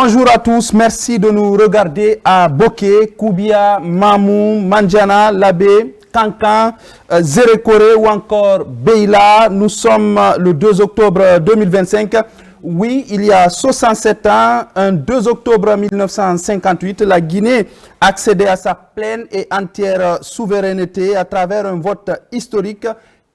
Bonjour à tous, merci de nous regarder à Boké, Koubia, Mamou, Mandiana, Labé, Kankan, Zérekore ou encore Beila. Nous sommes le 2 octobre 2025. Oui, il y a 67 ans, un 2 octobre 1958, la Guinée accédait à sa pleine et entière souveraineté à travers un vote historique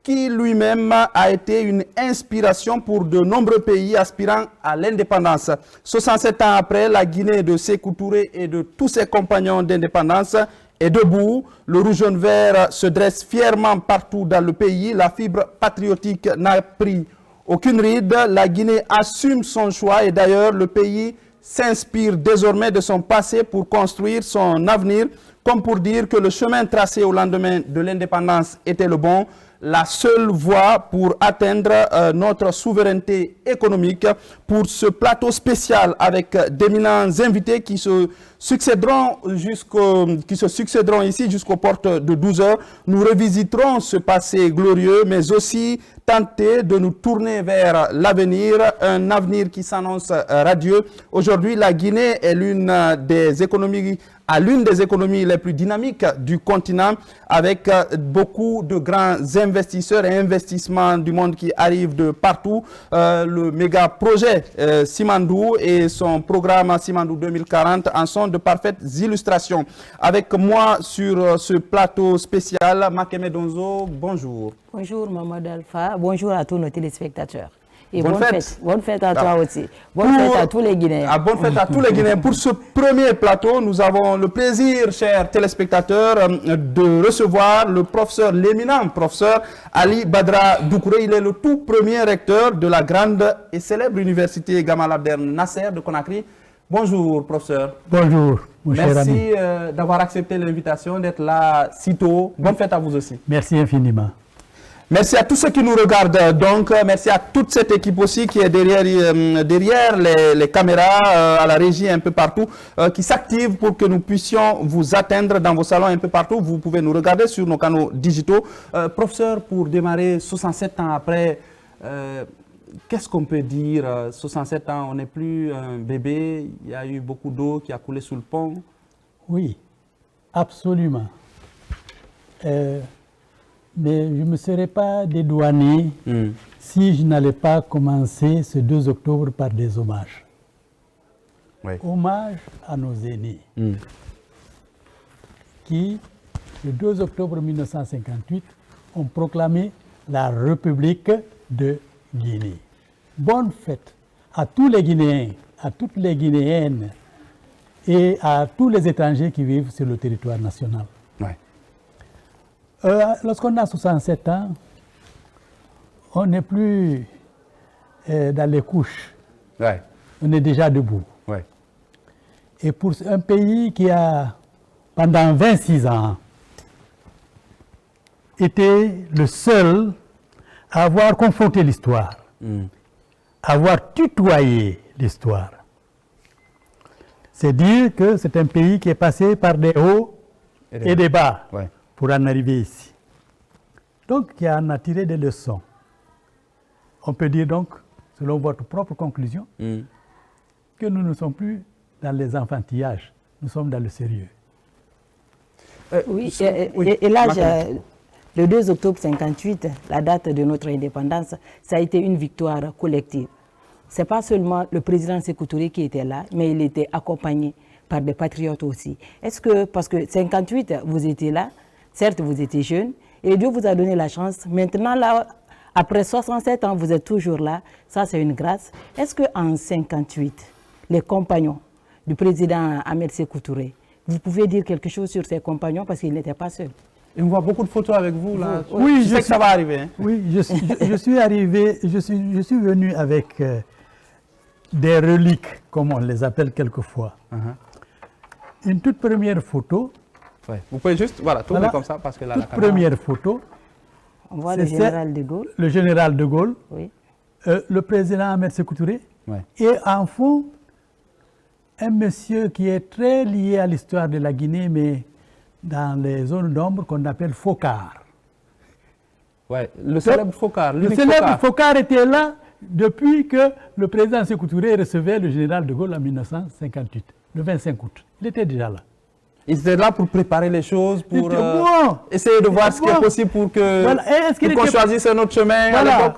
qui lui-même a été une inspiration pour de nombreux pays aspirant à l'indépendance. 67 ans après, la Guinée de Sékou Touré et de tous ses compagnons d'indépendance est debout. Le rouge jaune vert se dresse fièrement partout dans le pays. La fibre patriotique n'a pris aucune ride. La Guinée assume son choix et d'ailleurs le pays s'inspire désormais de son passé pour construire son avenir, comme pour dire que le chemin tracé au lendemain de l'indépendance était le bon. La seule voie pour atteindre notre souveraineté économique. Pour ce plateau spécial avec d'éminents invités qui se succéderont ici jusqu'aux portes de 12 heures, nous revisiterons ce passé glorieux, mais aussi tenter de nous tourner vers l'avenir, un avenir qui s'annonce radieux. Aujourd'hui, la Guinée est l'une des économies les plus dynamiques du continent, avec beaucoup de grands investisseurs et investissements du monde qui arrivent de partout. Le méga projet Simandou et son programme Simandou 2040 en sont de parfaites illustrations. Avec moi sur ce plateau spécial, Makeme Donzo, bonjour. Bonjour Mamadou Alpha, bonjour à tous nos téléspectateurs. Et bonne fête. Bonne fête à toi aussi. Bonne fête à tous les Guinéens. Bonne fête à tous les Guinéens. Pour ce premier plateau, nous avons le plaisir, chers téléspectateurs, de recevoir le professeur, l'éminent professeur Ali Badra Doucouré. Il est le tout premier recteur de la grande et célèbre université Gamal Abdel Nasser de Conakry. Bonjour, professeur. Bonjour, mon cher ami. Merci d'avoir accepté l'invitation, d'être là si tôt. Bonne fête à vous aussi. Merci infiniment. Merci à tous ceux qui nous regardent, donc merci à toute cette équipe aussi qui est derrière les caméras, à la régie un peu partout, qui s'active pour que nous puissions vous atteindre dans vos salons un peu partout. Vous pouvez nous regarder sur nos canaux digitaux. Professeur, pour démarrer 67 ans après, qu'est-ce qu'on peut dire? 67 ans, on n'est plus un bébé, il y a eu beaucoup d'eau qui a coulé sous le pont. Oui, absolument. Mais je ne me serais pas dédouané si je n'allais pas commencer ce 2 octobre par des hommages. Oui. Hommage à nos aînés qui, le 2 octobre 1958, ont proclamé la République de Guinée. Bonne fête à tous les Guinéens, à toutes les Guinéennes et à tous les étrangers qui vivent sur le territoire national. Ouais. Lorsqu'on a 67 ans, on n'est plus dans les couches. Ouais. On est déjà debout. Ouais. Et pour un pays qui a, pendant 26 ans, été le seul à avoir confronté l'histoire, à avoir tutoyé l'histoire, c'est dire que c'est un pays qui est passé par des hauts et des bas. Ouais. Pour en arriver ici. Donc, qui en a tiré des leçons. On peut dire donc, selon votre propre conclusion, que nous ne sommes plus dans les enfantillages, nous sommes dans le sérieux. Oui, et là, le 2 octobre 1958, la date de notre indépendance, ça a été une victoire collective. Ce n'est pas seulement le président Sékou Touré qui était là, mais il était accompagné par des patriotes aussi. Est-ce que, parce que 1958, vous étiez là, certes, vous étiez jeune, et Dieu vous a donné la chance. Maintenant, là, après 67 ans, vous êtes toujours là. Ça, c'est une grâce. Est-ce qu'en 1958, les compagnons du président Ahmed Sékou Touré, vous pouvez dire quelque chose sur ces compagnons parce qu'ils n'étaient pas seuls? Et on voit beaucoup de photos avec vous, là. Oui, je sais que ça va arriver. Hein. Oui, je suis arrivé, je suis venu avec des reliques, comme on les appelle quelquefois. Une toute première photo. Ouais. Vous pouvez juste, tourner comme ça, parce que là, toute première photo. On voit le général de Gaulle. Le général de Gaulle. Oui. Le président Ahmed Sékou Touré. Ouais. Et en fond, un monsieur qui est très lié à l'histoire de la Guinée, mais dans les zones d'ombre qu'on appelle Fokar. Ouais, le célèbre Fokar. Le célèbre Fokar était là depuis que le président Sékou Touré recevait le général de Gaulle en 1958, le 25 août. Il était déjà là. Ils étaient là pour préparer les choses, pour bon. essayer de voir ce qui est possible pour que voilà. qu'on choisisse un autre chemin à l'époque.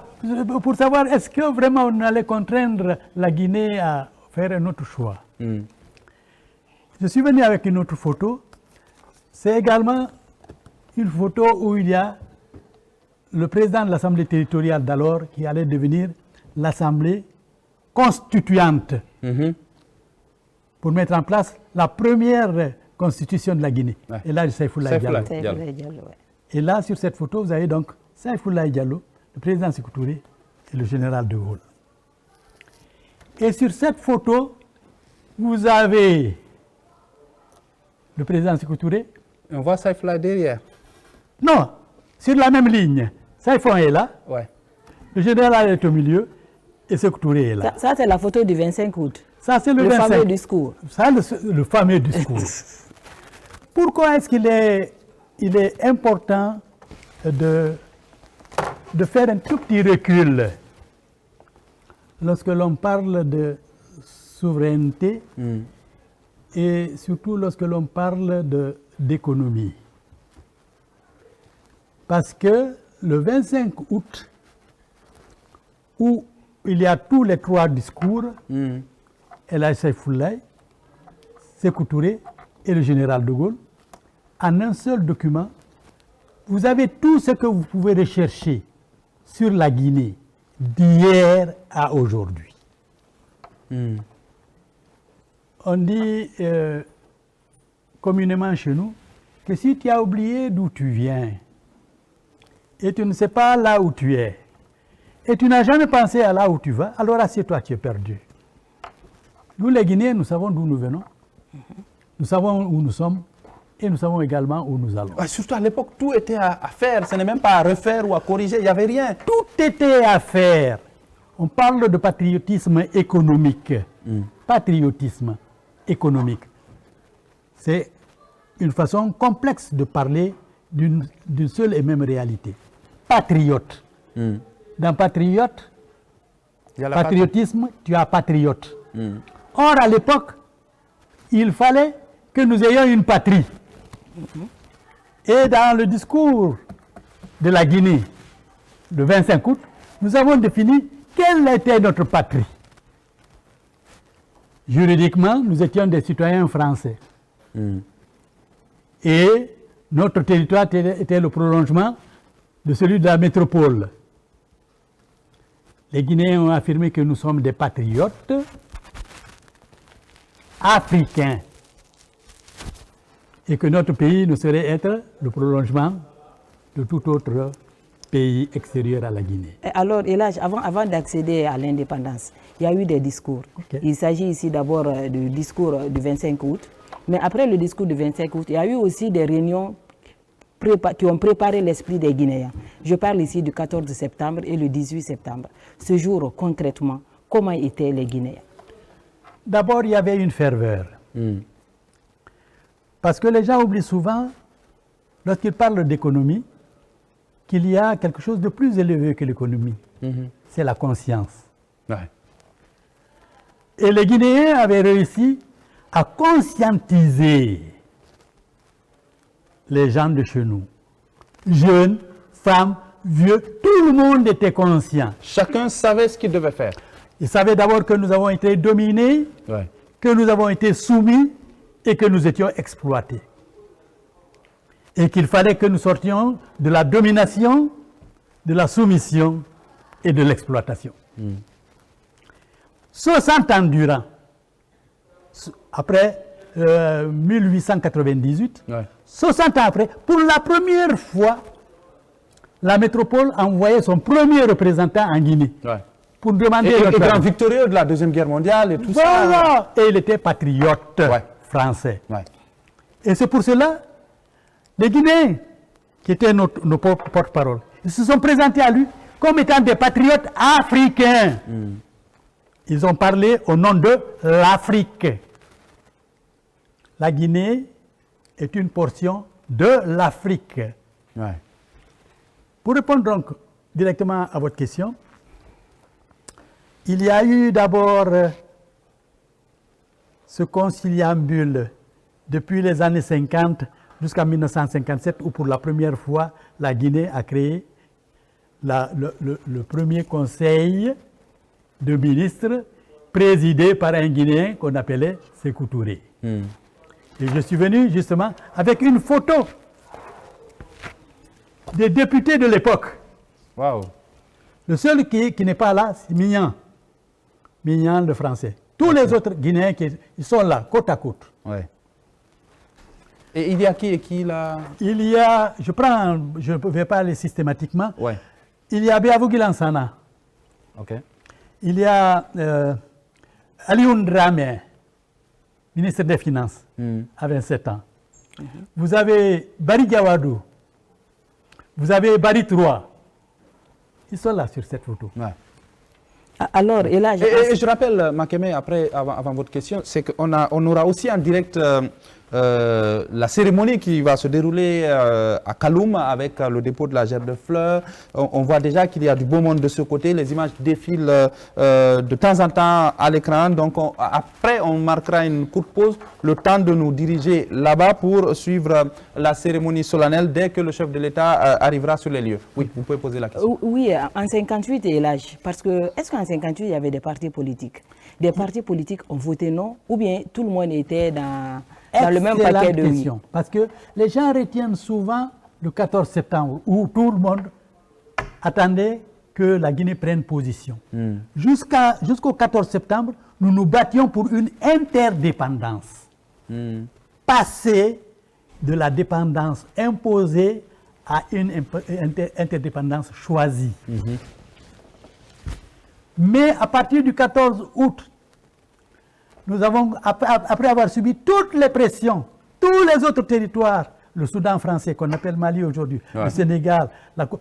Pour savoir est-ce que vraiment on allait contraindre la Guinée à faire un autre choix. Je suis venu avec une autre photo. C'est également une photo où il y a le président de l'Assemblée territoriale d'alors qui allait devenir l'Assemblée constituante pour mettre en place la première constitution de la Guinée. Ouais. Et là, Saïfoulaye Diallo. Et là, sur cette photo, vous avez donc Saïfoulaye Diallo, le président Sékou Touré et le général de Gaulle. Et sur cette photo, vous avez le président Sékou Touré. On voit Saïfoulaye derrière. Non, sur la même ligne. Saïfon est là, le général est au milieu et Sékou Touré est là. Ça c'est la photo du 25 août. Ça, c'est le fameux discours. Ça, le fameux discours. Pourquoi est-ce qu'il est important de faire un tout petit recul lorsque l'on parle de souveraineté et surtout lorsque l'on parle d'économie? Parce que le 25 août, où il y a tous les trois discours, El Hadj Saïfoulaye, Sékou Touré et le général de Gaulle, en un seul document, vous avez tout ce que vous pouvez rechercher sur la Guinée d'hier à aujourd'hui. On dit communément chez nous que si tu as oublié d'où tu viens et tu ne sais pas là où tu es et tu n'as jamais pensé à là où tu vas, alors assieds-toi, tu es perdu. Nous les Guinéens, nous savons d'où nous venons, nous savons où nous sommes et nous savons également où nous allons. Surtout à l'époque, tout était à faire, ce n'est même pas à refaire ou à corriger, il n'y avait rien. Tout était à faire. On parle de patriotisme économique. Patriotisme économique. C'est une façon complexe de parler d'une seule et même réalité. Patriote. Dans patriote, patriotisme, tu as patriote. Or, à l'époque, il fallait que nous ayons une patrie. Et dans le discours de la Guinée, le 25 août, nous avons défini quelle était notre patrie. Juridiquement, nous étions des citoyens français. Et notre territoire était le prolongement de celui de la métropole. Les Guinéens ont affirmé que nous sommes des patriotes africains et que notre pays ne saurait être le prolongement de tout autre pays extérieur à la Guinée. Alors, Elhadj, avant d'accéder à l'indépendance, il y a eu des discours. Il s'agit ici d'abord du discours du 25 août, mais après le discours du 25 août, il y a eu aussi des réunions qui ont préparé l'esprit des Guinéens. Je parle ici du 14 septembre et le 18 septembre. Ce jour, concrètement, comment étaient les Guinéens? D'abord, il y avait une ferveur. Parce que les gens oublient souvent, lorsqu'ils parlent d'économie, qu'il y a quelque chose de plus élevé que l'économie. C'est la conscience. Et les Guinéens avaient réussi à conscientiser les gens de chez nous. Jeunes, femmes, vieux, tout le monde était conscient. Chacun savait ce qu'il devait faire. Ils savaient d'abord que nous avons été dominés, que nous avons été soumis et que nous étions exploités. Et qu'il fallait que nous sortions de la domination, de la soumission et de l'exploitation. 60 ans durant, après 1898, 60 ans après, pour la première fois, la métropole envoyait son premier représentant en Guinée. Pour demander et grand victorieux de la Deuxième Guerre mondiale et tout ça. Et il était patriote français. Et c'est pour cela, les Guinéens, qui étaient nos porte-parole, ils se sont présentés à lui comme étant des patriotes africains. Ils ont parlé au nom de l'Afrique. La Guinée est une portion de l'Afrique. Pour répondre donc directement à votre question, il y a eu d'abord ce conciliambule depuis les années 50 jusqu'en 1957 où pour la première fois la Guinée a créé le premier conseil de ministres présidé par un Guinéen qu'on appelait Sékou Touré. Et je suis venu justement avec une photo des députés de l'époque. Waouh. Le seul qui n'est pas là, c'est Mignan. Mignan, le français. Tous les autres Guinéens ils sont là, côte à côte. Ouais. Et il y a qui et qui là? Il y a, je ne vais pas aller systématiquement. Ouais. Il y a Biavougi Lansana. Ok. Il y a Alioune Dramé, ministre des Finances, à 27 ans. Vous avez Bari Diawadou. Vous avez Bari Troua. Ils sont là sur cette photo. Ouais. Alors, et là, je rappelle, Makeme, avant votre question, c'est qu'on aura aussi en direct la cérémonie qui va se dérouler à Kaloum avec le dépôt de la gerbe de fleurs. On voit déjà qu'il y a du beau monde de ce côté. Les images défilent de temps en temps à l'écran. Donc après, on marquera une courte pause, le temps de nous diriger là-bas pour suivre la cérémonie solennelle dès que le chef de l'État arrivera sur les lieux. Oui, vous pouvez poser la question. Oui, en 58 et l'âge. Parce que, est-ce qu'en 58, il y avait des partis politiques? Des partis politiques ont voté non, ou bien tout le monde était dans le même paquet de oui? Parce que les gens retiennent souvent le 14 septembre, où tout le monde attendait que la Guinée prenne position. Jusqu'au 14 septembre, nous nous battions pour une interdépendance. Passer de la dépendance imposée à une interdépendance choisie. Mais à partir du 14 août, nous avons, après avoir subi toutes les pressions, tous les autres territoires, le Soudan français qu'on appelle Mali aujourd'hui, le Sénégal,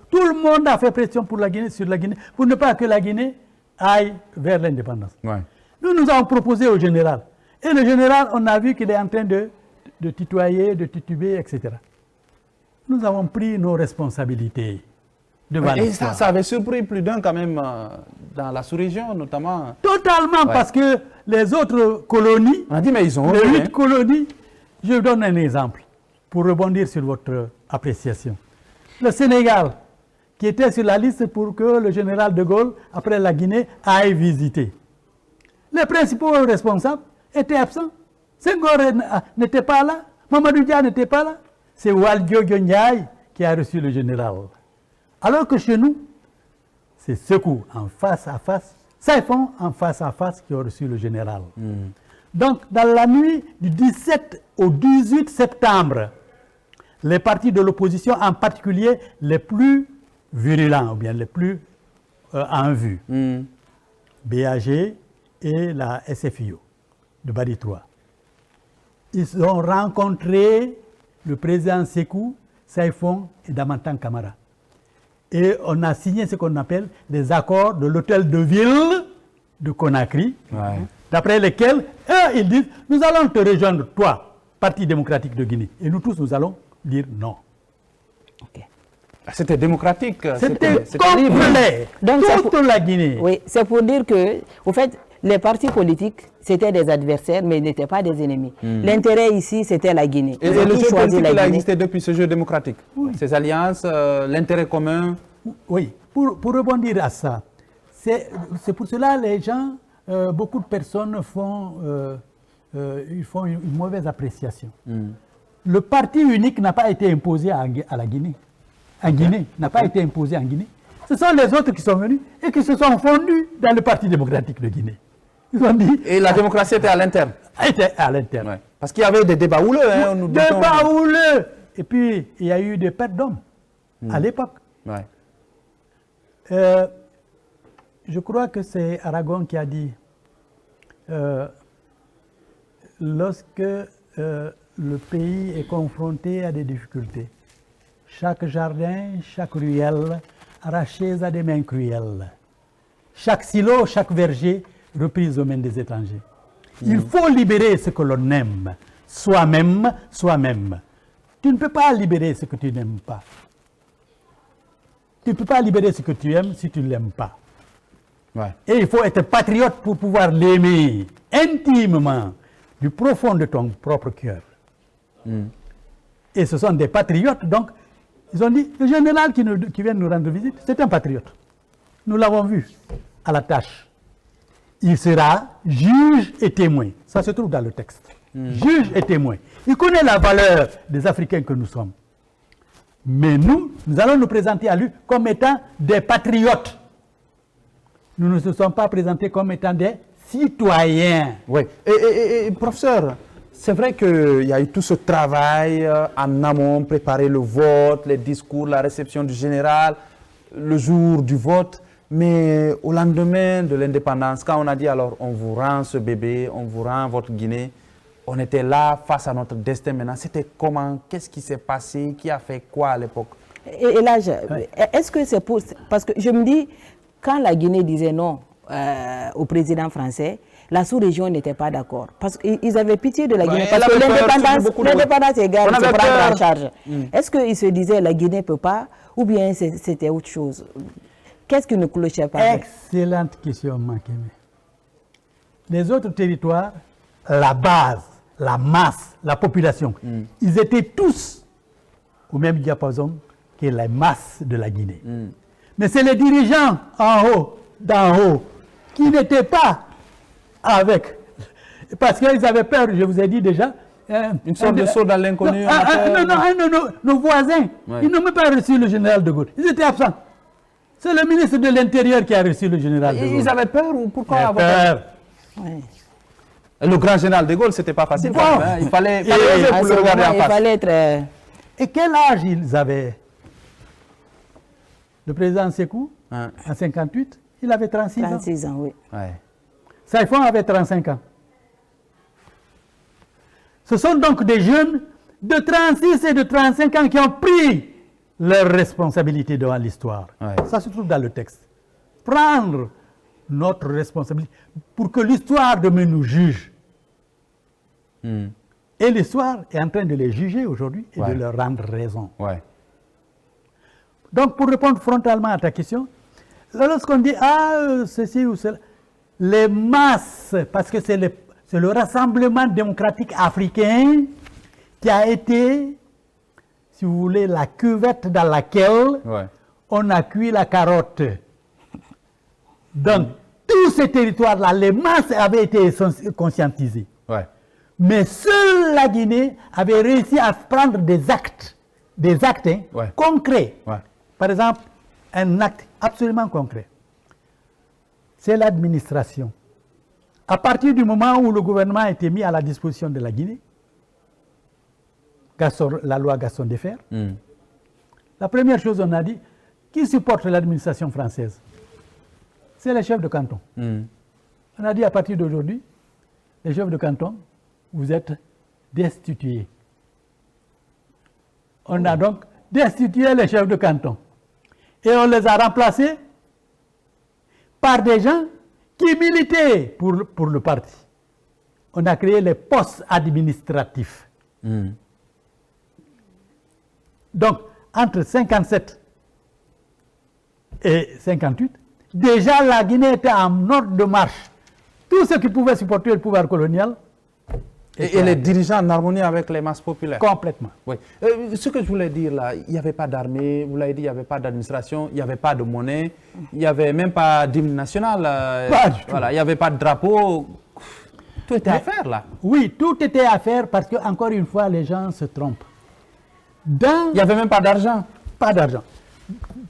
tout le monde a fait pression pour la Guinée, sur la Guinée, pour ne pas que la Guinée aille vers l'indépendance. Nous avons proposé au général. Et le général, on a vu qu'il est en train de tutoyer, de tituber, etc. Nous avons pris nos responsabilités. Et ça avait surpris plus d'un quand même dans la sous-région notamment. Totalement, parce que les autres colonies, on a dit mais ils ont les 8 colonies, je vous donne un exemple pour rebondir sur votre appréciation. Le Sénégal, qui était sur la liste pour que le général de Gaulle, après la Guinée, aille visiter. Les principaux responsables étaient absents. Senghor n'était pas là, Mamadou Dia n'était pas là. C'est Waldio Ndiaye qui a reçu le général. Alors que chez nous, c'est Sékou en face à face, Saïfon en face à face qui ont reçu le général. Donc, dans la nuit du 17 au 18 septembre, les partis de l'opposition, en particulier les plus virulents, ou bien les plus en vue, BAG et la SFIO de Bari Troua, ils ont rencontré le président Sékou, Saïfon et Damantan Kamara. Et on a signé ce qu'on appelle les accords de l'hôtel de ville de Conakry, d'après lesquels ils disent « Nous allons te rejoindre, toi, Parti démocratique de Guinée. » Et nous tous, nous allons dire non. C'était démocratique. C'était complet. Donc, toute la Guinée. Oui, c'est pour dire que, au fait, les partis politiques, c'était des adversaires, mais ils n'étaient pas des ennemis. L'intérêt ici, c'était la Guinée. Et le jeu politique, il a existé depuis ce jeu démocratique. Ces alliances, l'intérêt commun. Oui, pour rebondir à ça, c'est pour cela que les gens, beaucoup de personnes font une mauvaise appréciation. Le parti unique n'a pas été imposé à la Guinée. En Guinée, n'a pas été imposé en Guinée. Ce sont les autres qui sont venus et qui se sont fondus dans le Parti démocratique de Guinée. Ils ont dit, et la démocratie était à l'interne. Était à l'interne. Parce qu'il y avait des débats houleux. Débats houleux. Et puis, il y a eu des pertes d'hommes à l'époque. Je crois que c'est Aragon qui a dit lorsque le pays est confronté à des difficultés, chaque jardin, chaque ruelle arrachée à des mains cruelles, chaque silo, chaque verger reprise aux mains des étrangers. Il faut libérer ce que l'on aime, soi-même. Tu ne peux pas libérer ce que tu n'aimes pas. Tu ne peux pas libérer ce que tu aimes si tu ne l'aimes pas. Ouais. Et il faut être patriote pour pouvoir l'aimer intimement, du profond de ton propre cœur. Et ce sont des patriotes, donc ils ont dit, le général qui vient nous rendre visite, c'est un patriote. Nous l'avons vu à la tâche. Il sera juge et témoin. Ça se trouve dans le texte. Juge et témoin. Il connaît la valeur des Africains que nous sommes. Mais nous allons nous présenter à lui comme étant des patriotes. Nous ne nous sommes pas présentés comme étant des citoyens. Oui. Et professeur, c'est vrai qu'il y a eu tout ce travail en amont, préparer le vote, les discours, la réception du général, le jour du vote. Mais au lendemain de l'indépendance, quand on a dit alors on vous rend ce bébé, on vous rend votre Guinée, on était là face à notre destin maintenant. C'était comment? Qu'est-ce qui s'est passé? Qui a fait quoi à l'époque? Et là, est-ce que c'est pour... Parce que je me dis, quand la Guinée disait non au président français, la sous-région n'était pas d'accord. Parce qu'ils avaient pitié de la Guinée. Parce que l'indépendance égale se prendre en charge. Est-ce qu'ils se disaient la Guinée ne peut pas? Ou bien c'était autre chose? Qu'est-ce qui ne clochait pas? Excellente question, Makeme. Les autres territoires, la base, la masse, la population, ils étaient tous au même diapason que la masse de la Guinée. Mais c'est les dirigeants d'en haut, qui n'étaient pas avec. Parce qu'ils avaient peur, je vous ai dit déjà. Une sorte de saut dans l'inconnu. Non, nos voisins, ils n'ont même pas reçu le général de Gaulle. Ils étaient absents. C'est le ministre de l'Intérieur qui a reçu le général de Gaulle. Ils avaient peur ou pourquoi avoir peur? Oui. Le grand général de Gaulle, c'était pas facile. Il fallait oser pour le regarder en face. Il fallait être... Et quel âge ils avaient? Le président Sékou, en 58, il avait 36 ans. 36 ans, oui. Ouais. Saïfon avait 35 ans. Ce sont donc des jeunes de 36 et de 35 ans qui ont pris leurs responsabilités devant l'histoire. Ouais. Ça se trouve dans le texte. Prendre notre responsabilité pour que l'histoire demain nous juge. Et l'histoire est en train de les juger aujourd'hui et de leur rendre raison. Ouais. Donc, pour répondre frontalement à ta question, lorsqu'on dit ceci ou cela, les masses, parce que c'est le rassemblement démocratique africain qui a été, si vous voulez, la cuvette dans laquelle on a cuit la carotte. Donc, tous ces territoires-là, les masses avaient été conscientisées. Mais seule la Guinée avait réussi à prendre des actes concrets. Par exemple, un acte absolument concret. C'est l'administration. À partir du moment où le gouvernement a été mis à la disposition de la Guinée, la loi Gaston Defferre, la première chose on a dit, qui supporte l'administration française? C'est les chefs de canton. On a dit à partir d'aujourd'hui, les chefs de canton, vous êtes destitués. On a donc destitué les chefs de canton. Et on les a remplacés par des gens qui militaient pour le parti. On a créé les postes administratifs. Donc, entre 57 et 58, déjà la Guinée était en ordre de marche. Tout ce qui pouvait supporter le pouvoir colonial. Et les dirigeants en harmonie avec les masses populaires. Complètement. Oui. Ce que je voulais dire là, il n'y avait pas d'armée, vous l'avez dit, il n'y avait pas d'administration, il n'y avait pas de monnaie, il n'y avait même pas d'hymne national. Pas du tout. Voilà, il n'y avait pas de drapeau. Tout était à faire là. Oui, tout était à faire parce que, encore une fois, les gens se trompent. Il n'y avait même pas d'argent. Pas d'argent.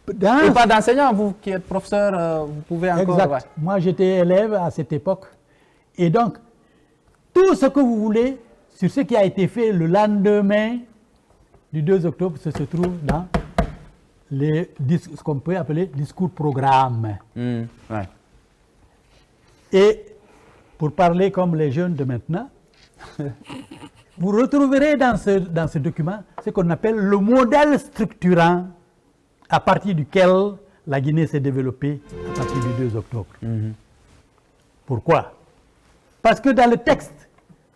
Et pas d'enseignants, vous qui êtes professeur, vous pouvez encore... Exact. Moi, j'étais élève à cette époque. Et donc, tout ce que vous voulez sur ce qui a été fait le lendemain du 2 octobre, se trouve dans ce qu'on peut appeler discours-programme. Et pour parler comme les jeunes de maintenant, vous retrouverez dans ce document ce qu'on appelle le modèle structurant à partir duquel la Guinée s'est développée à partir du 2 octobre. Pourquoi? Parce que dans le texte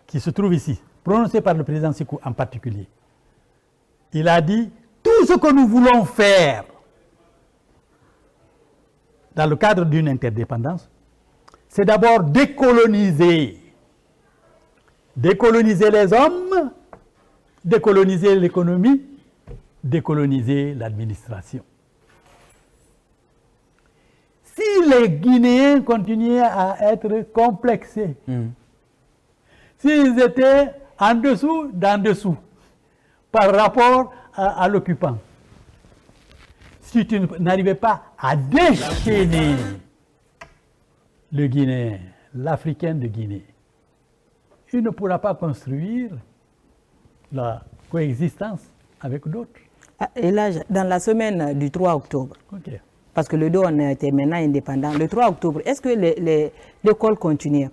qui se trouve ici, prononcé par le président Sékou en particulier, il a dit tout ce que nous voulons faire dans le cadre d'une interdépendance, c'est d'abord décoloniser. Décoloniser les hommes, décoloniser l'économie, décoloniser l'administration. Si les Guinéens continuaient à être complexés, s'ils étaient en dessous, d'en dessous, par rapport à l'occupant, si tu n'arrivais pas à déchaîner le Guinéen, l'Africain de Guinée, il ne pourra pas construire la coexistence avec d'autres. Et là, dans la semaine du 3 octobre, parce que le 2, on était maintenant indépendant, le 3 octobre, est-ce que l'école continuait?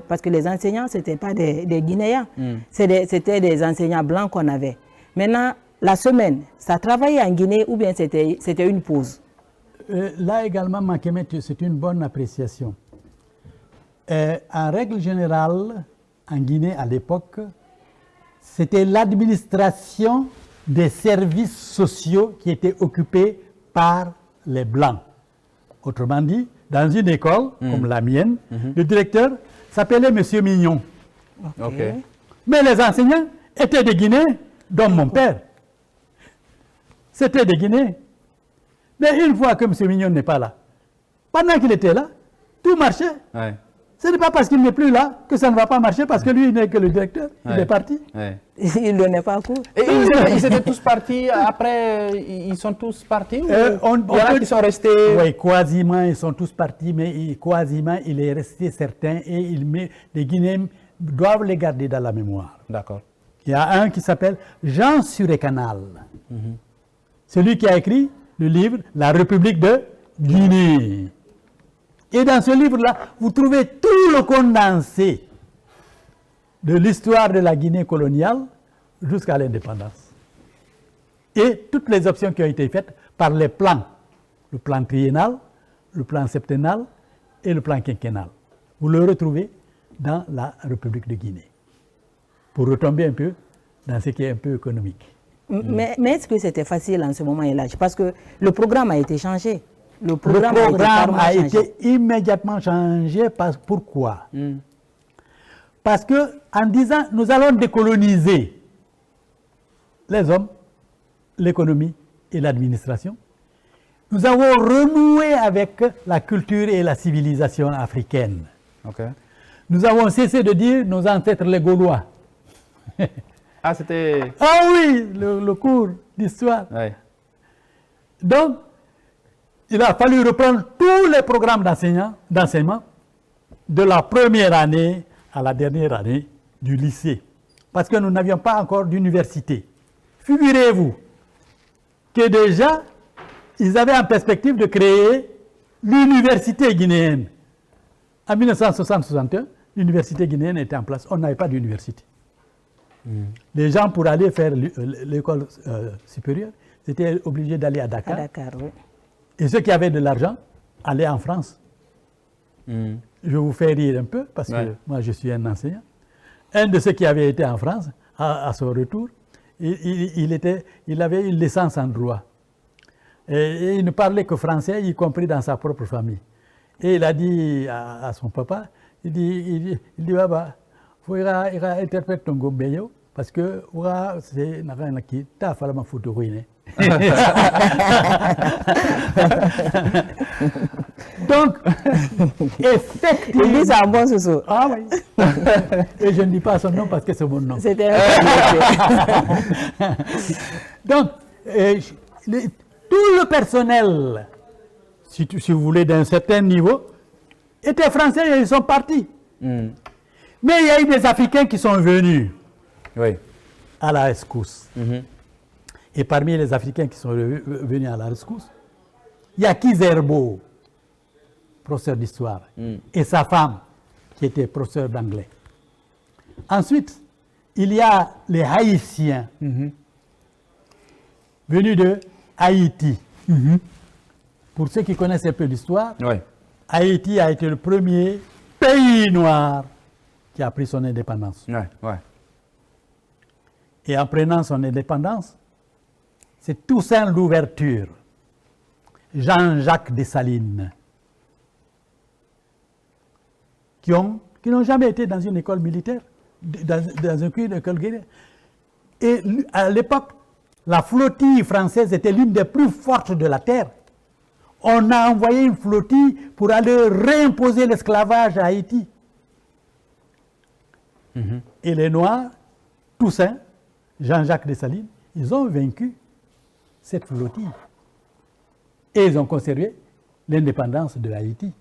Parce que les enseignants, ce n'étaient pas des Guinéens, c'était des enseignants blancs qu'on avait. Maintenant, la semaine, ça travaillait en Guinée ou bien c'était une pause? Là également, Makemet, c'est une bonne appréciation. En règle générale, en Guinée à l'époque, c'était l'administration des services sociaux qui était occupée par les Blancs. Autrement dit, dans une école comme la mienne, le directeur s'appelait Monsieur Mignon. Okay. Mais les enseignants étaient des Guinéens, dont mon père. C'était des Guinéens. Mais une fois que M. Mignon n'est pas là, pendant qu'il était là, tout marchait. Ouais. Ce n'est pas parce qu'il n'est plus là que ça ne va pas marcher, parce que lui, il n'est que le directeur, il est parti. Ouais. Il ne donnait pas cours. Et ils étaient tous partis, après, ils sont tous partis ou il y en a qui sont restés? Oui, quasiment, ils sont tous partis, mais quasiment, il est resté certain et les Guinéens doivent les garder dans la mémoire. D'accord. Il y a un qui s'appelle Jean Surécanal, celui qui a écrit le livre « La République de Guinée ». Et dans ce livre-là, vous trouvez tout le condensé de l'histoire de la Guinée coloniale jusqu'à l'indépendance. Et toutes les options qui ont été faites par les plans. Le plan triennal, le plan septennal et le plan quinquennal. Vous le retrouvez dans la République de Guinée. Pour retomber un peu dans ce qui est un peu économique. Mais est-ce que c'était facile en ce moment, Elhadji? Parce que le programme a été changé. Le programme a été immédiatement changé. Pourquoi? Parce qu'en disant nous allons décoloniser les hommes, l'économie et l'administration, nous avons renoué avec la culture et la civilisation africaine. Okay. Nous avons cessé de dire nos ancêtres les Gaulois. Ah, c'était... Ah oui, le cours d'histoire. Ouais. Donc, il a fallu reprendre tous les programmes d'enseignement de la première année à la dernière année du lycée. Parce que nous n'avions pas encore d'université. Figurez-vous que déjà, ils avaient en perspective de créer l'université guinéenne. En 1960-61, l'université guinéenne était en place. On n'avait pas d'université. Les gens, pour aller faire l'école supérieure, étaient obligés d'aller à Dakar. À Dakar, oui. Et ceux qui avaient de l'argent allaient en France. Je vous fais rire un peu, parce que moi, je suis un enseignant. Un de ceux qui avait été en France, à son retour, il avait une licence en droit. Et il ne parlait que français, y compris dans sa propre famille. Et il a dit à son papa, il dit Baba, il faut interpréter ton gombeyo, parce que c'est un qui t'a fallu ma photo ruiner. Donc, effectivement. Il dit ça en bon sous-sous. Ah oui. Et je ne dis pas son nom parce que c'est mon nom. C'était un Donc, tout le personnel, si vous voulez, d'un certain niveau, était français et ils sont partis. Mais il y a eu des Africains qui sont venus à la rescousse. Et parmi les Africains qui sont venus à la rescousse, il y a Kizerbo, professeur d'histoire, et sa femme, qui était professeur d'anglais. Ensuite, il y a les Haïtiens, venus de Haïti. Pour ceux qui connaissent un peu l'histoire, Haïti a été le premier pays noir qui a pris son indépendance. Et en prenant son indépendance, c'est Toussaint Louverture, Jean-Jacques Dessalines, qui n'ont jamais été dans une école militaire, dans une école guerrière. Et à l'époque, la flottille française était l'une des plus fortes de la terre. On a envoyé une flottille pour aller réimposer l'esclavage à Haïti. Et les Noirs, Toussaint, Jean-Jacques Dessalines, ils ont vaincu cette flottille. Et ils ont conservé l'indépendance de Haïti.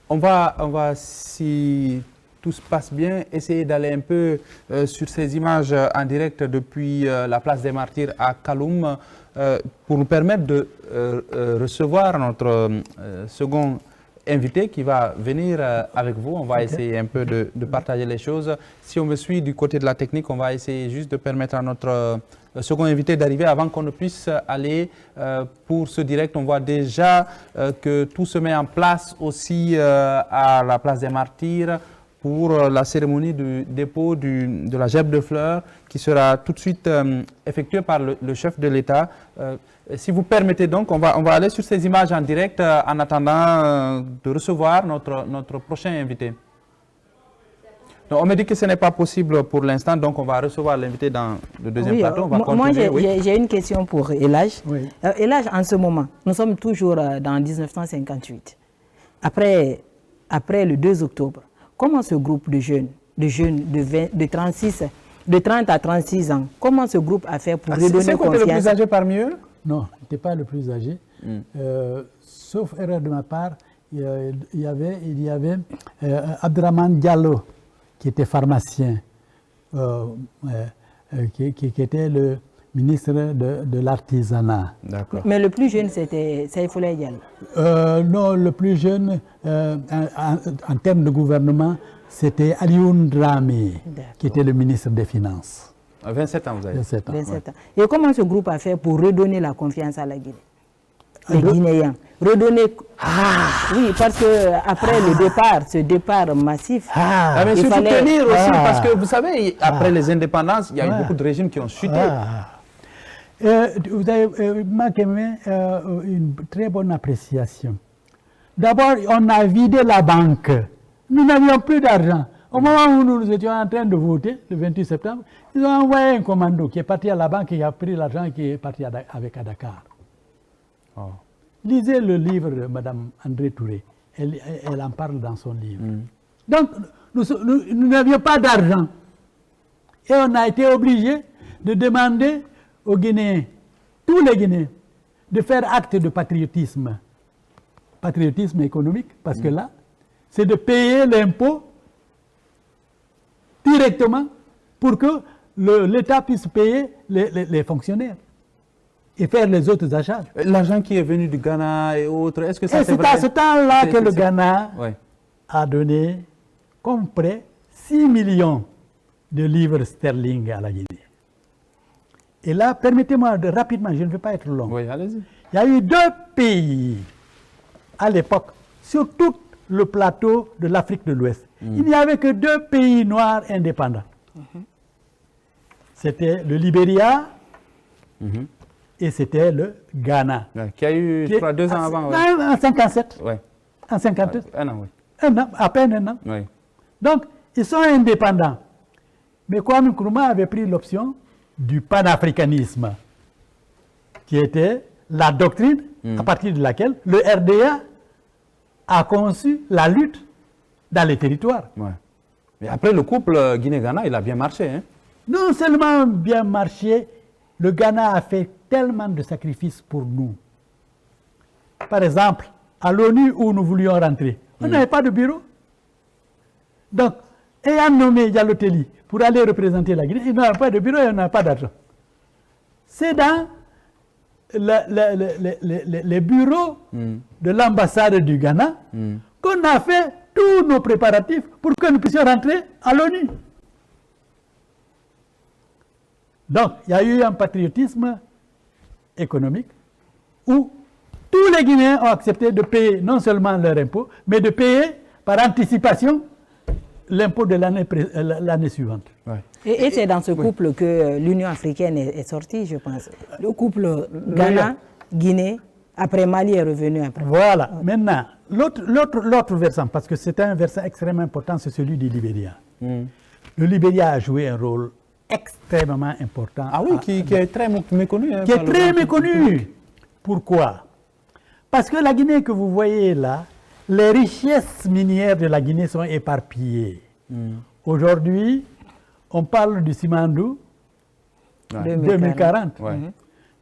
On va, si tout se passe bien, essayer d'aller un peu sur ces images en direct depuis la place des Martyrs à Kaloum pour nous permettre de recevoir notre second invité qui va venir avec vous. On va essayer un peu de partager les choses. Si on me suit du côté de la technique, on va essayer juste de permettre à notre second invité d'arriver avant qu'on ne puisse aller pour ce direct. On voit déjà que tout se met en place aussi à la place des Martyrs pour la cérémonie du dépôt de la gerbe de fleurs qui sera tout de suite effectuée par le chef de l'État. Si vous permettez donc, on va aller sur ces images en direct en attendant de recevoir notre prochain invité. Donc, on me dit que ce n'est pas possible pour l'instant, donc on va recevoir l'invité dans le deuxième plateau. On va continuer. Moi, j'ai une question pour Elage. Oui. Elage, en ce moment, nous sommes toujours dans 1958. Après le 2 octobre, comment ce groupe de jeunes de 30 à 36 ans, comment ce groupe a fait pour redonner confiance? C'est le plus âgé parmi eux? Non, il n'était pas le plus âgé. Sauf erreur de ma part, il y avait Abdraman Diallo, qui était pharmacien, qui était le ministre de l'Artisanat. Mais le plus jeune, c'était Saïfoulaye Diallo. Non, le plus jeune, en termes de gouvernement, c'était Alioune Dramé, qui était le ministre des Finances. 27 ans, vous avez 27 ans. 27 ans. Et comment ce groupe a fait pour redonner la confiance à la Guinée? Les Guinéens. Redonner. Oui, parce qu'après ce départ massif, mais il fallait tenir aussi, parce que vous savez, après les indépendances, il y a eu beaucoup de régimes qui ont chuté. Vous avez manqué une très bonne appréciation. D'abord, on a vidé la banque. Nous n'avions plus d'argent. Au moment où nous étions en train de voter, le 28 septembre, ils ont envoyé un commando qui est parti à la banque et qui a pris l'argent et qui est parti avec à Dakar. Lisez le livre de Mme André Touré. Elle en parle dans son livre. Donc, nous n'avions pas d'argent. Et on a été obligé de demander aux Guinéens, tous les Guinéens, de faire acte de patriotisme. Patriotisme économique, parce que là, c'est de payer l'impôt directement pour que l'État puisse payer les fonctionnaires et faire les autres achats. L'argent qui est venu du Ghana et autres, est-ce que ça c'est vrai? C'est à ce temps-là que le Ghana a donné comme prêt 6 millions de livres sterling à la Guinée. Et là, permettez-moi de rapidement, je ne vais pas être long. Oui, allez-y. Il y a eu 2 pays à l'époque, sur tout le plateau de l'Afrique de l'Ouest. Il n'y avait que 2 pays noirs indépendants. C'était le Libéria et c'était le Ghana. Qui a eu 2 ans avant. En 57. Oui. En 58. Un an, oui. Un an, à peine un an. Oui. Donc, ils sont indépendants. Mais Kwame Nkrumah avait pris l'option du panafricanisme, qui était la doctrine à partir de laquelle le RDA a conçu la lutte dans les territoires. Mais après, le couple Guinée-Ghana, il a bien marché. Hein? Non seulement bien marché, le Ghana a fait tellement de sacrifices pour nous. Par exemple, à l'ONU où nous voulions rentrer, on n'avait pas de bureau. Donc, ayant nommé Diallo Telli pour aller représenter la Guinée, il n'avait pas de bureau et on n'avait pas d'argent. C'est dans les bureaux de l'ambassade du Ghana qu'on a fait tous nos préparatifs pour que nous puissions rentrer à l'ONU. Donc, il y a eu un patriotisme économique où tous les Guinéens ont accepté de payer non seulement leur impôt, mais de payer par anticipation l'impôt de l'année suivante. Et c'est dans ce couple que l'Union africaine est sortie, je pense. Le couple Ghana, Guinée, Après, Mali est revenu après. Voilà. Maintenant, l'autre versant, parce que c'est un versant extrêmement important, c'est celui du Libéria. Le Libéria a joué un rôle extrêmement important. Ah oui, qui est très méconnu. Qui est très méconnu. Pourquoi? Parce que la Guinée que vous voyez là, les richesses minières de la Guinée sont éparpillées. Aujourd'hui, on parle du Simandou, 2040. Ouais.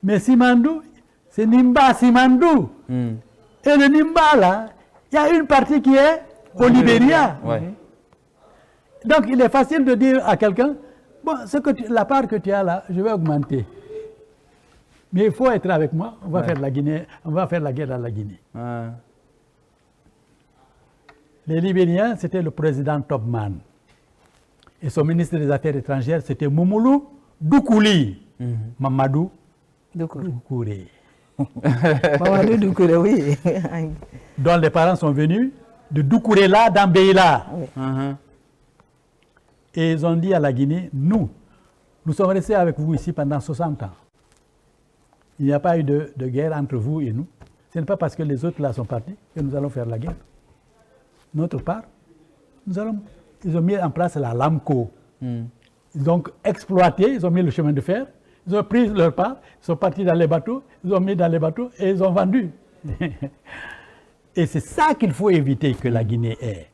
Mais Simandou, c'est Nimba Simandou. Et le Nimba là, il y a une partie qui est au Libéria. Ouais. Donc il est facile de dire à quelqu'un, bon, la part que tu as là, je vais augmenter. Mais il faut être avec moi, on va faire la Guinée, on va faire la guerre à la Guinée. Les Libériens, c'était le président Topman. Et son ministre des Affaires étrangères, c'était Moumoulou Doukouli. Mamadou Doukouré. Mamadou Doukouré, oui. Dont les parents sont venus de Doukouré là, dans Beila. Et ils ont dit à la Guinée, nous sommes restés avec vous ici pendant 60 ans. Il n'y a pas eu de guerre entre vous et nous. Ce n'est pas parce que les autres là sont partis que nous allons faire la guerre. Notre part, ils ont mis en place la LAMCO. Ils ont exploité, ils ont mis le chemin de fer, ils ont pris leur part, ils sont partis dans les bateaux, ils ont mis dans les bateaux et ils ont vendu. Et c'est ça qu'il faut éviter que la Guinée ait.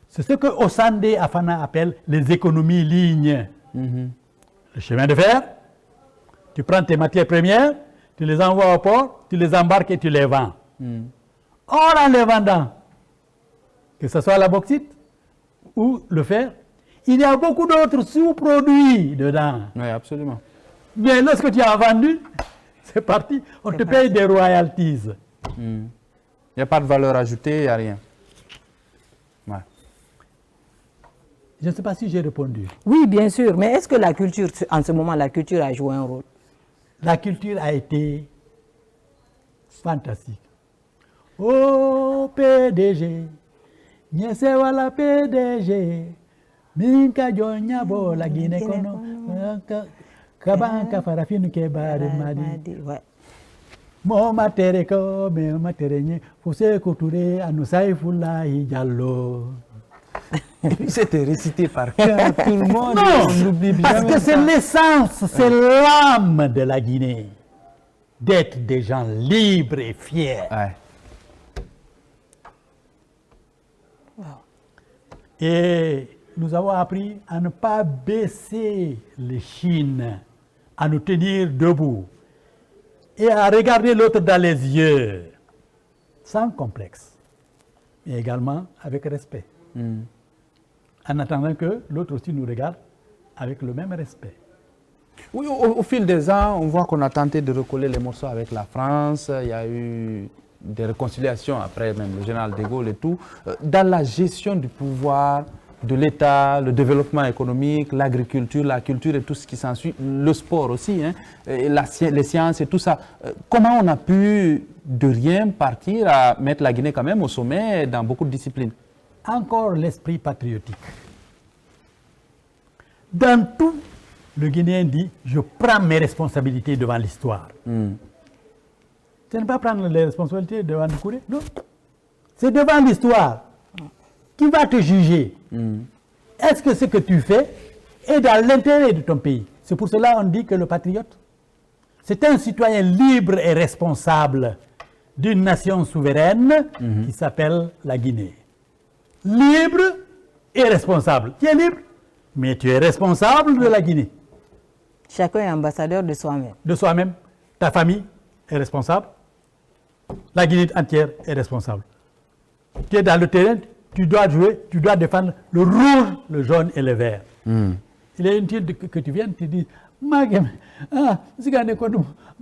C'est ce que Osande Afana appelle les économies lignes. Le chemin de fer, tu prends tes matières premières, tu les envoies au port, tu les embarques et tu les vends. Or, en les vendant, que ce soit la bauxite ou le fer, il y a beaucoup d'autres sous-produits dedans. Oui, absolument. Mais lorsque tu as vendu, c'est parti, on te paye des royalties. Il n'y a pas de valeur ajoutée, il n'y a rien. Ouais. Je ne sais pas si j'ai répondu. Oui, bien sûr. Mais est-ce que la culture, en ce moment, la culture a joué un rôle? La culture a été fantastique. Oh PDG, Nyesewa la PDG, Minka Jonyabo la Guinée kono, Kabanka farafinu ke bare madi. Mo matereko, me materenye, Fose Koutouré, Anoussaï Foulahi Diallo. C'était récité par cœur, tout le monde. Non, parce que c'est l'essence, c'est l'âme de la Guinée, d'être des gens libres et fiers. Ouais. Et nous avons appris à ne pas baisser les chines, à nous tenir debout et à regarder l'autre dans les yeux, sans complexe, mais également avec respect. En attendant que l'autre aussi nous regarde avec le même respect. Oui, au fil des ans, on voit qu'on a tenté de recoller les morceaux avec la France. Il y a eu des réconciliations après même le général de Gaulle et tout. Dans la gestion du pouvoir, de l'État, le développement économique, l'agriculture, la culture et tout ce qui s'ensuit, le sport aussi, hein, et les sciences et tout ça, comment on a pu de rien partir à mettre la Guinée quand même au sommet dans beaucoup de disciplines? Encore l'esprit patriotique. Dans tout, le Guinéen dit « je prends mes responsabilités devant l'histoire ». Ce n'est pas prendre les responsabilités devant Doukouré, non. C'est devant l'histoire. Qui va te juger? Est-ce que ce que tu fais est dans l'intérêt de ton pays? C'est pour cela qu'on dit que le patriote, c'est un citoyen libre et responsable d'une nation souveraine qui s'appelle la Guinée. Libre et responsable. Tu es libre, mais tu es responsable de la Guinée. Chacun est ambassadeur de soi-même. De soi-même. Ta famille est responsable. La Guinée entière est responsable. Tu es dans le terrain, tu dois jouer, tu dois défendre le rouge, le jaune et le vert. Il est inutile que tu viennes, tu dis, Magem, si tu as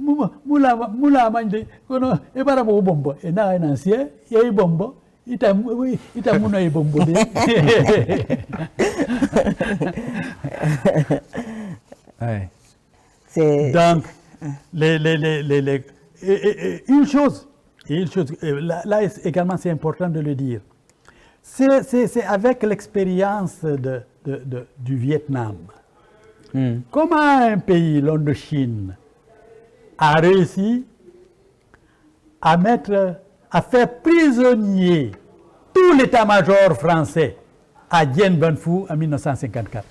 moula manje, kono e bara bo bombo, et na un ancien, il y a bombo. Ita muna e bombo de. Donc, une chose, là également c'est important de le dire, c'est avec l'expérience du Vietnam. Comment un pays, l'Indochine, a réussi à faire prisonnier tout l'état-major français à Dien Bien Phu en 1954.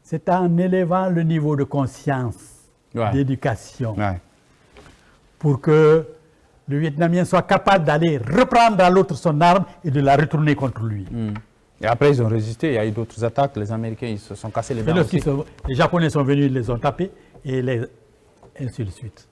C'est en élevant le niveau de conscience, d'éducation, pour que le Vietnamien soit capable d'aller reprendre à l'autre son arme et de la retourner contre lui. Et après, ils ont résisté, il y a eu d'autres attaques, les Américains ils se sont cassés les dents aussi. Les Japonais sont venus, ils les ont tapés, et ainsi de suite.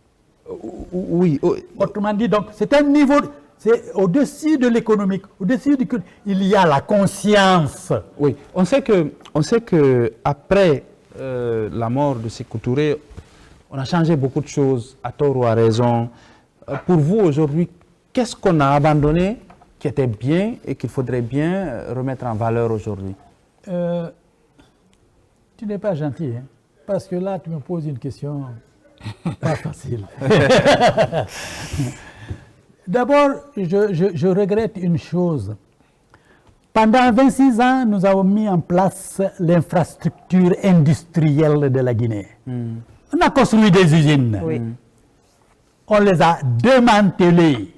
Oui. Autrement dit, donc, c'est un niveau, c'est au-dessus de l'économique, au-dessus du culte, il y a la conscience. Oui, on sait que après la mort de Sékou Touré, on a changé beaucoup de choses, à tort ou à raison. Pour vous, aujourd'hui, qu'est-ce qu'on a abandonné qui était bien et qu'il faudrait bien remettre en valeur aujourd'hui? Tu n'es pas gentil, hein, parce que là, tu me poses une question pas facile. D'abord, je regrette une chose. Pendant 26 ans, nous avons mis en place l'infrastructure industrielle de la Guinée. On a construit des usines. Oui. On les a démantelées.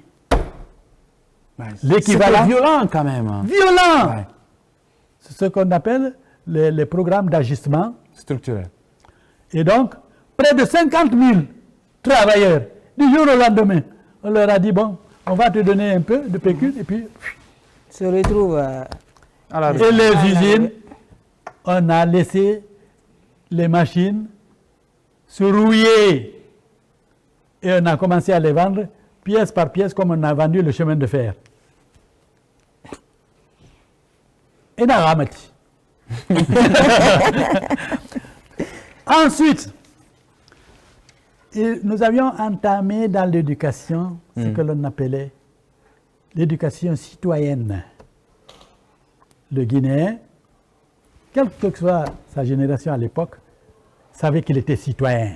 L'équivalent. C'était violent quand même. Violent. Ouais. C'est ce qu'on appelle les programmes d'ajustement structurel. Et donc, près de 50 000 travailleurs, du jour au lendemain, on leur a dit, bon, on va te donner un peu de pécule, et puis... Se retrouve à la rue. Et les usines, on a laissé les machines se rouiller. Et on a commencé à les vendre pièce par pièce, comme on a vendu le chemin de fer. Et n'a ramati. Ensuite, nous avions entamé dans l'éducation ce que l'on appelait l'éducation citoyenne. Le Guinéen, quelle que soit sa génération à l'époque, savait qu'il était citoyen,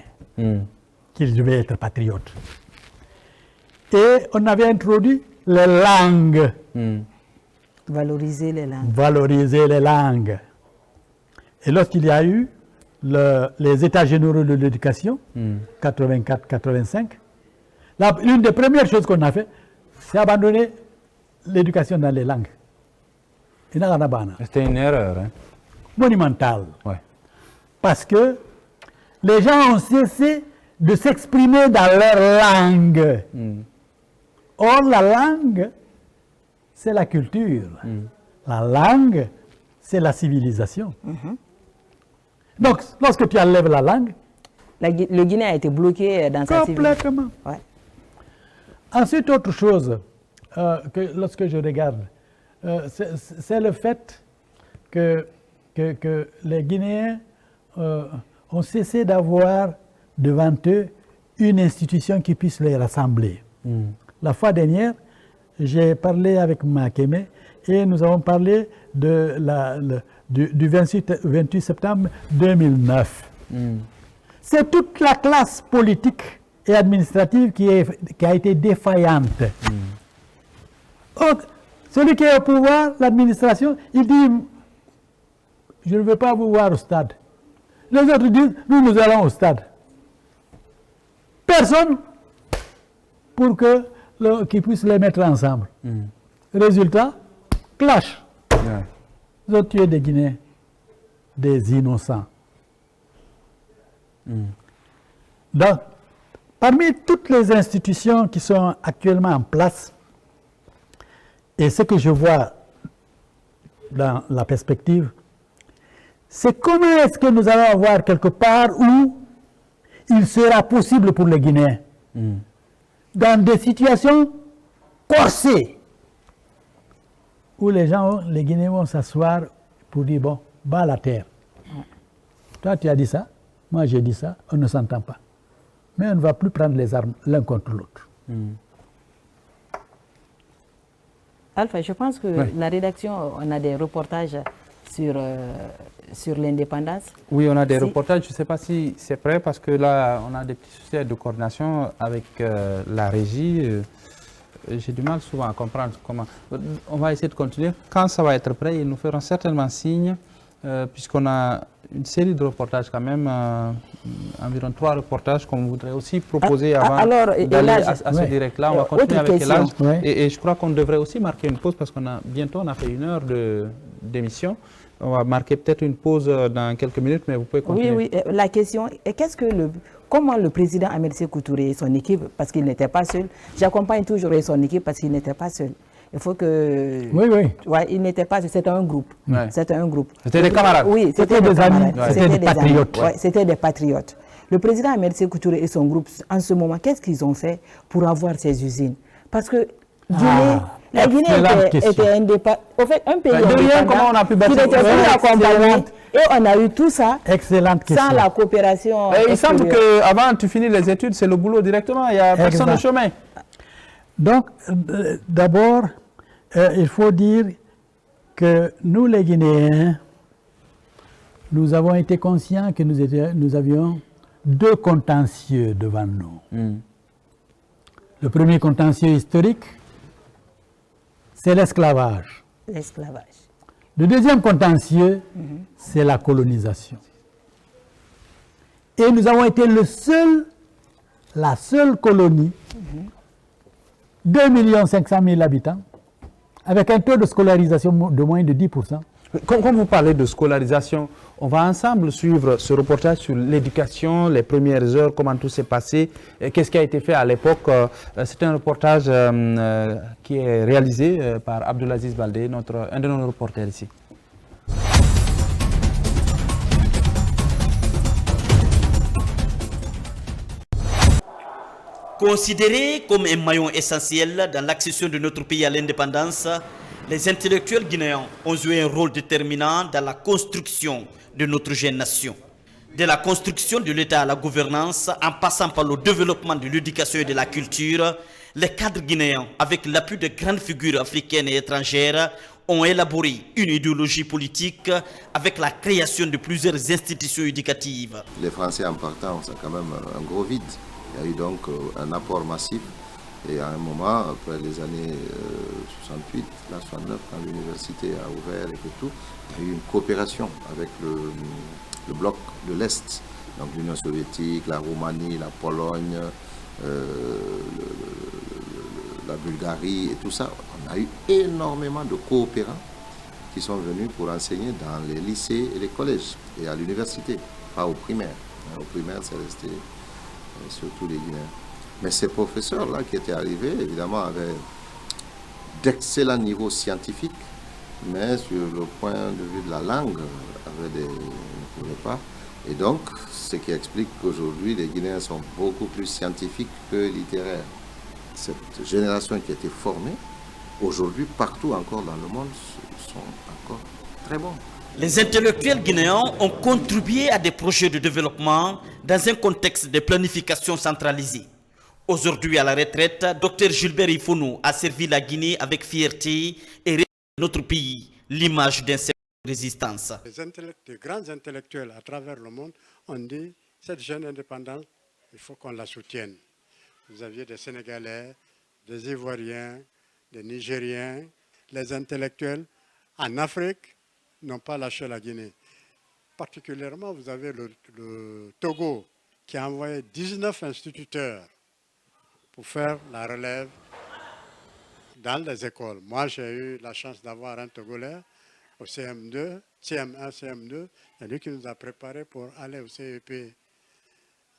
qu'il devait être patriote. Et on avait introduit les langues. Valoriser les langues. Valoriser les langues. Et lorsqu'il y a eu les États généraux de l'éducation, 84-85, l'une des premières choses qu'on a fait, c'est abandonner l'éducation dans les langues. C'était une erreur. Hein? Monumentale. Ouais. Parce que les gens ont cessé de s'exprimer dans leur langue. Or, la langue, c'est la culture. La langue, c'est la civilisation. Donc, lorsque tu enlèves la langue... Le Guinée a été bloqué dans sa civilisation. Complètement. Ouais. Ensuite, autre chose, que lorsque je regarde, c'est le fait que les Guinéens ont cessé d'avoir devant eux une institution qui puisse les rassembler. La fois dernière, j'ai parlé avec Makeme et nous avons parlé du 28 septembre 2009. C'est toute la classe politique et administrative qui a été défaillante. Celui qui est au pouvoir, l'administration, il dit « Je ne veux pas vous voir au stade ». Les autres disent « Nous allons au stade ». Personne pour qu'ils puissent les mettre ensemble. Résultat, clash. Ils ont tué des Guinéens, des innocents. Donc, parmi toutes les institutions qui sont actuellement en place, et ce que je vois dans la perspective, c'est comment est-ce que nous allons avoir quelque part où il sera possible pour les Guinéens, dans des situations corsées, où les Guinéens vont s'asseoir pour dire, bon, bas la terre. Toi, tu as dit ça, moi j'ai dit ça, on ne s'entend pas. Mais on ne va plus prendre les armes l'un contre l'autre. Alpha, je pense que la rédaction, on a des reportages sur l'indépendance. Oui, on a des reportages. Je ne sais pas si c'est prêt parce que là, on a des petits soucis de coordination avec la régie. J'ai du mal souvent à comprendre comment. On va essayer de continuer. Quand ça va être prêt, ils nous feront certainement signe puisqu'on a une série de reportages quand même, environ 3 reportages qu'on voudrait aussi proposer avant d'aller à ce direct-là. On va continuer avec Elhadj. Et je crois qu'on devrait aussi marquer une pause parce qu'on a bientôt on a fait 1 heure d'émission. On va marquer peut-être une pause dans quelques minutes, mais vous pouvez continuer. Oui, oui. La question est comment le président Ahmed Sékou Touré et son équipe, parce qu'il n'était pas seul, j'accompagne toujours son équipe parce qu'il n'était pas seul. Il faut que... Oui, oui. Ouais, il n'était pas seul, c'était un groupe. Ouais. C'était un groupe. C'était des camarades. Oui, c'était des amis, c'était des patriotes. Ouais, c'était des patriotes. Le président Ahmed Sékou Touré et son groupe, en ce moment, qu'est-ce qu'ils ont fait pour avoir ces usines? Parce que la Guinée était indépendante. Au fait, un pays comment on a pu bâtir qui n'était plus accompagné. Et on a eu tout ça sans la coopération. Et il semble qu'avant tu finis les études, c'est le boulot directement, il n'y a personne au chemin. Donc, d'abord, il faut dire que nous, les Guinéens, nous avons été conscients que nous avions 2 contentieux devant nous. Le premier contentieux historique, c'est l'esclavage. Le deuxième contentieux, c'est la colonisation. Et nous avons été la seule colonie, 2 500 000 habitants, avec un taux de scolarisation de moins de 10%. Quand vous parlez de scolarisation, on va ensemble suivre ce reportage sur l'éducation, les premières heures, comment tout s'est passé, qu'est-ce qui a été fait à l'époque. C'est un reportage qui est réalisé par Abdulaziz Baldé, un de nos reporters ici. Considérés comme un maillon essentiel dans l'accession de notre pays à l'indépendance, les intellectuels guinéens ont joué un rôle déterminant dans la construction de notre jeune nation. De la construction de l'État à la gouvernance, en passant par le développement de l'éducation et de la culture, les cadres guinéens, avec l'appui de grandes figures africaines et étrangères, ont élaboré une idéologie politique avec la création de plusieurs institutions éducatives. Les Français en partant, c'est quand même un gros vide. Il y a eu donc un apport massif. Et à un moment, après les années 68, 69, quand l'université a ouvert et que tout, il y a eu une coopération avec le bloc de l'Est, donc l'Union soviétique, la Roumanie, la Pologne, la Bulgarie et tout ça. On a eu énormément de coopérants qui sont venus pour enseigner dans les lycées et les collèges et à l'université, pas au primaire. Au primaire, c'est resté surtout les Guinéens. Mais ces professeurs-là qui étaient arrivés, évidemment, avaient d'excellents niveaux scientifiques, mais sur le point de vue de la langue, ne pouvaient pas. Et donc, ce qui explique qu'aujourd'hui, les Guinéens sont beaucoup plus scientifiques que littéraires. Cette génération qui a été formée, aujourd'hui, partout encore dans le monde, sont encore très bons. Les intellectuels guinéens ont contribué à des projets de développement dans un contexte de planification centralisée. Aujourd'hui à la retraite, Dr Gilbert Ifounou a servi la Guinée avec fierté et révèle notre pays l'image d'un secteur de résistance. Les grands intellectuels à travers le monde ont dit cette jeune indépendance, il faut qu'on la soutienne. Vous aviez des Sénégalais, des Ivoiriens, des Nigériens, les intellectuels en Afrique n'ont pas lâché la Guinée. Particulièrement, vous avez le Togo qui a envoyé 19 instituteurs pour faire la relève dans les écoles. Moi, j'ai eu la chance d'avoir un Togolais au CM2, CM1, CM2, c'est lui qui nous a préparés pour aller au CEP.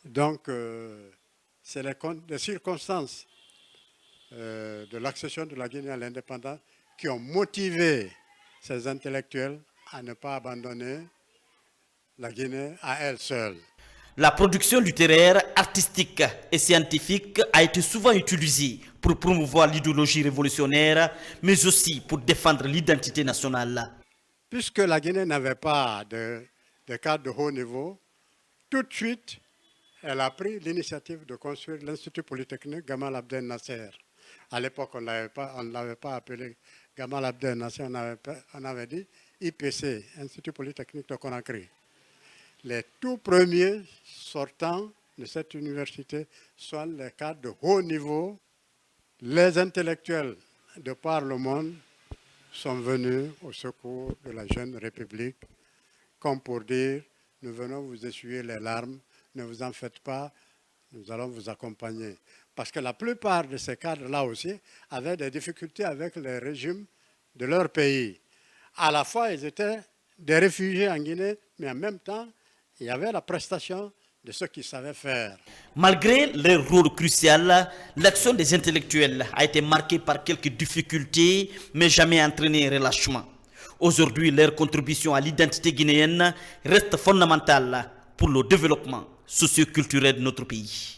Donc, c'est les circonstances de l'accession de la Guinée à l'indépendance qui ont motivé ces intellectuels à ne pas abandonner la Guinée à elle seule. La production littéraire, artistique et scientifique a été souvent utilisée pour promouvoir l'idéologie révolutionnaire, mais aussi pour défendre l'identité nationale. Puisque la Guinée n'avait pas de cadre de haut niveau, tout de suite, elle a pris l'initiative de construire l'Institut Polytechnique Gamal Abdel Nasser. À l'époque, on ne l'avait pas appelé Gamal Abdel Nasser, on avait dit IPC, Institut Polytechnique de Conakry. Les tout premiers sortants de cette université sont les cadres de haut niveau. Les intellectuels de par le monde sont venus au secours de la jeune République, comme pour dire nous venons vous essuyer les larmes, ne vous en faites pas, nous allons vous accompagner. Parce que la plupart de ces cadres-là aussi avaient des difficultés avec les régimes de leur pays. À la fois, ils étaient des réfugiés en Guinée, mais en même temps, il y avait la prestation de ceux qui savaient faire. Malgré leur rôle crucial, l'action des intellectuels a été marquée par quelques difficultés, mais jamais entraîné relâchement. Aujourd'hui, leur contribution à l'identité guinéenne reste fondamentale pour le développement socio-culturel de notre pays.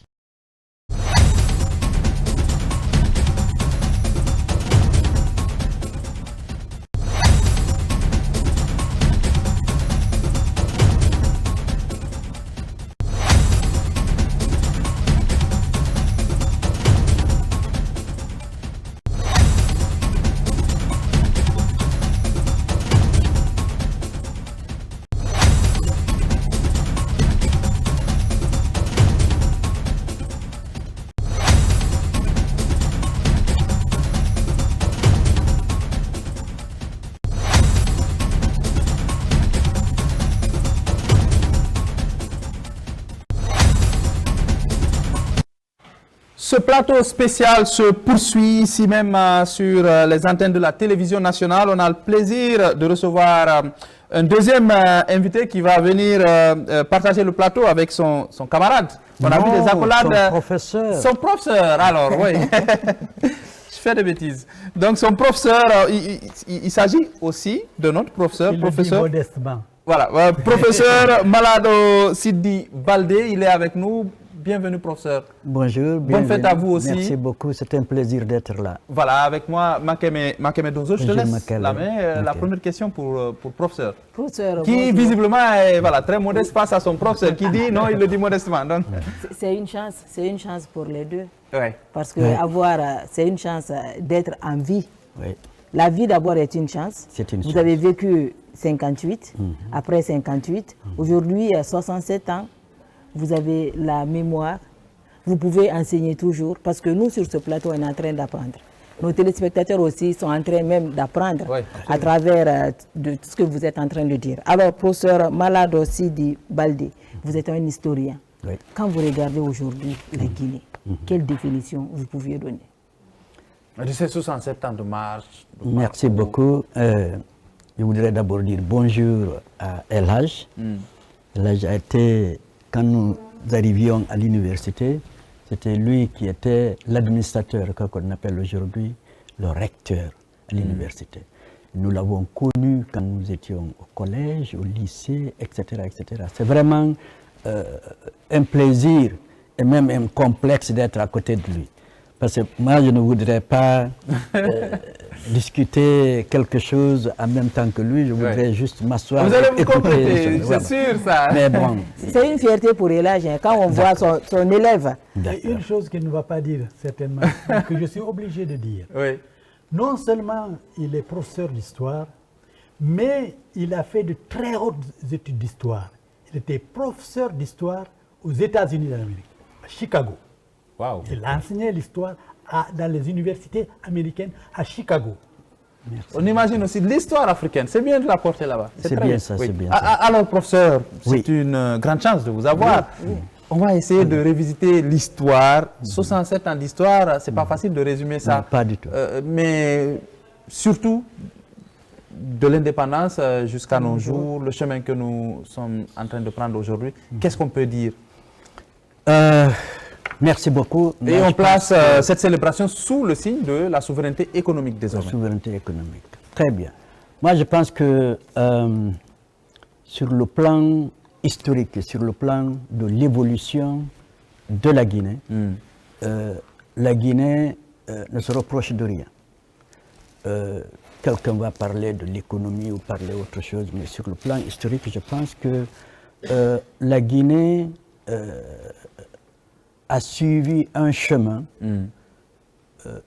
Ce plateau spécial se poursuit ici même sur les antennes de la télévision nationale. On a le plaisir de recevoir un deuxième invité qui va venir partager le plateau avec son camarade. On a vu des accolades. Son professeur. Son professeur, alors, oui. Je fais des bêtises. Donc, son professeur, il s'agit aussi de notre professeur. Il le dit modestement. Voilà, professeur Malado Sidi Baldé, il est avec nous. Bienvenue, professeur. Bonjour. Bonne fête à vous aussi. Merci beaucoup, c'est un plaisir d'être là. Voilà, avec moi, Makeme Donzo. Je te laisse la main. La première question pour professeur. Professeur, qui visiblement est très modeste face à son professeur, qui dit non, il le dit modestement. C'est une chance pour les deux. Ouais. Parce que c'est une chance d'être en vie. Oui. La vie d'abord est une chance. C'est une chance. Vous avez vécu 58, après 58, aujourd'hui 67 ans. Vous avez la mémoire, vous pouvez enseigner toujours, parce que nous, sur ce plateau, on est en train d'apprendre. Nos téléspectateurs aussi sont en train même d'apprendre à travers de tout ce que vous êtes en train de dire. Alors, professeur Malado Sidi Baldé, vous êtes un historien. Oui. Quand vous regardez aujourd'hui la Guinée, quelle définition vous pouviez donner? De ces 67 ans de marche. Merci beaucoup. Je voudrais d'abord dire bonjour à El Hadj. El Hadj a été... Quand nous arrivions à l'université, c'était lui qui était l'administrateur, qu'on appelle aujourd'hui le recteur à l'université. Nous l'avons connu quand nous étions au collège, au lycée, etc. etc. C'est vraiment un plaisir et même un complexe d'être à côté de lui. Parce que moi, je ne voudrais pas discuter quelque chose en même temps que lui. Je voudrais juste m'asseoir. Vous allez vous compléter, c'est sûr ça. Mais bon. C'est une fierté pour El Hadj quand on voit son élève. Et une chose qu'il ne va pas dire, certainement, que je suis obligé de dire. Oui. Non seulement il est professeur d'histoire, mais il a fait de très hautes études d'histoire. Il était professeur d'histoire aux États-Unis d'Amérique, à Chicago. Wow. Il a enseigné l'histoire dans les universités américaines à Chicago. Merci. On imagine aussi l'histoire africaine. C'est bien de la porter là-bas. C'est bien ça, c'est bien ça. Alors, professeur, c'est une grande chance de vous avoir. Oui. On va essayer de revisiter l'histoire. 67 ans d'histoire, c'est pas facile de résumer ça. Non, pas du tout. Mais surtout, de l'indépendance jusqu'à nos jours, le chemin que nous sommes en train de prendre aujourd'hui, qu'est-ce qu'on peut dire? Merci beaucoup. Et on place cette célébration sous le signe de la souveraineté économique désormais. La souveraineté économique. Très bien. Moi, je pense que sur le plan historique et sur le plan de l'évolution de la Guinée, la Guinée ne se reproche de rien. Quelqu'un va parler de l'économie ou parler autre chose, mais sur le plan historique, je pense que la Guinée a suivi un chemin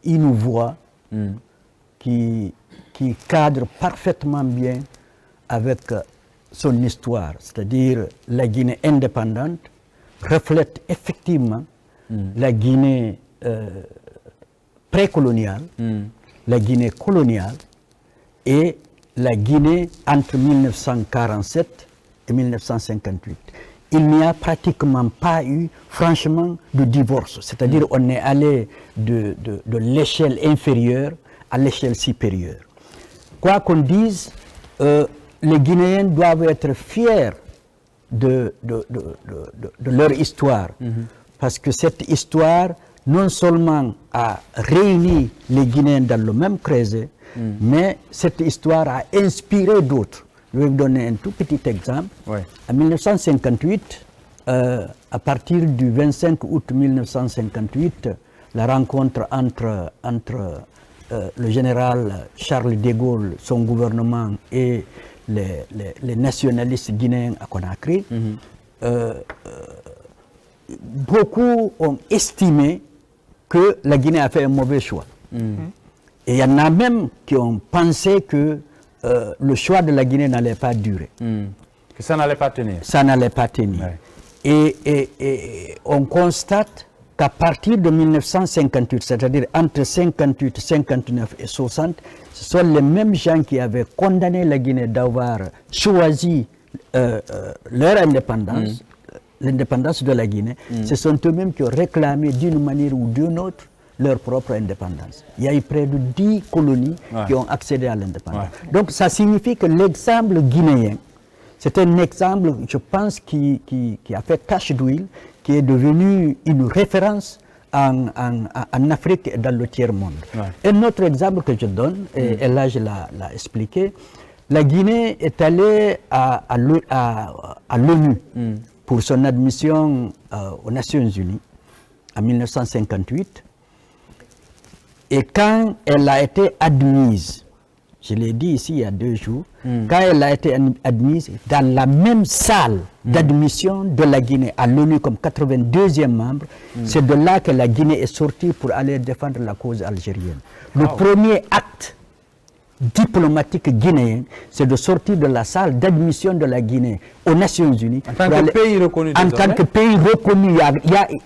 inouvois qui cadre parfaitement bien avec son histoire, c'est-à-dire la Guinée indépendante reflète effectivement la Guinée précoloniale, la Guinée coloniale et la Guinée entre 1947 et et 1958, il n'y a pratiquement pas eu, franchement, de divorce. C'est-à-dire on est allé de l'échelle inférieure à l'échelle supérieure. Quoi qu'on dise, les Guinéens doivent être fiers de leur histoire. Parce que cette histoire, non seulement a réuni les Guinéens dans le même creuset, mais cette histoire a inspiré d'autres. Je vais vous donner un tout petit exemple. Ouais. En 1958, à partir du 25 août 1958, la rencontre entre le général Charles de Gaulle, son gouvernement et les nationalistes guinéens à Conakry, beaucoup ont estimé que la Guinée a fait un mauvais choix. Et il y en a même qui ont pensé que le choix de la Guinée n'allait pas durer. Que ça n'allait pas tenir. Ça n'allait pas tenir. Ouais. Et on constate qu'à partir de 1958, c'est-à-dire entre 58, 59 et 60, ce sont les mêmes gens qui avaient condamné la Guinée d'avoir choisi leur indépendance, l'indépendance de la Guinée. Ce sont eux-mêmes qui ont réclamé d'une manière ou d'une autre leur propre indépendance. Il y a eu près de 10 colonies qui ont accédé à l'indépendance. Donc ça signifie que l'exemple guinéen, c'est un exemple, je pense, qui a fait tache d'huile, qui est devenu une référence en Afrique et dans le tiers-monde. Un autre exemple que je donne, et là je l'ai expliqué, la Guinée est allée à l'ONU pour son admission aux Nations Unies en 1958. Et quand elle a été admise, je l'ai dit ici il y a 2 jours, quand elle a été admise dans la même salle d'admission de la Guinée à l'ONU comme 82e membre, c'est de là que la Guinée est sortie pour aller défendre la cause algérienne. Le premier acte diplomatique guinéen, c'est de sortir de la salle d'admission de la Guinée aux Nations Unies. En tant que pays reconnu. En tant que pays reconnu,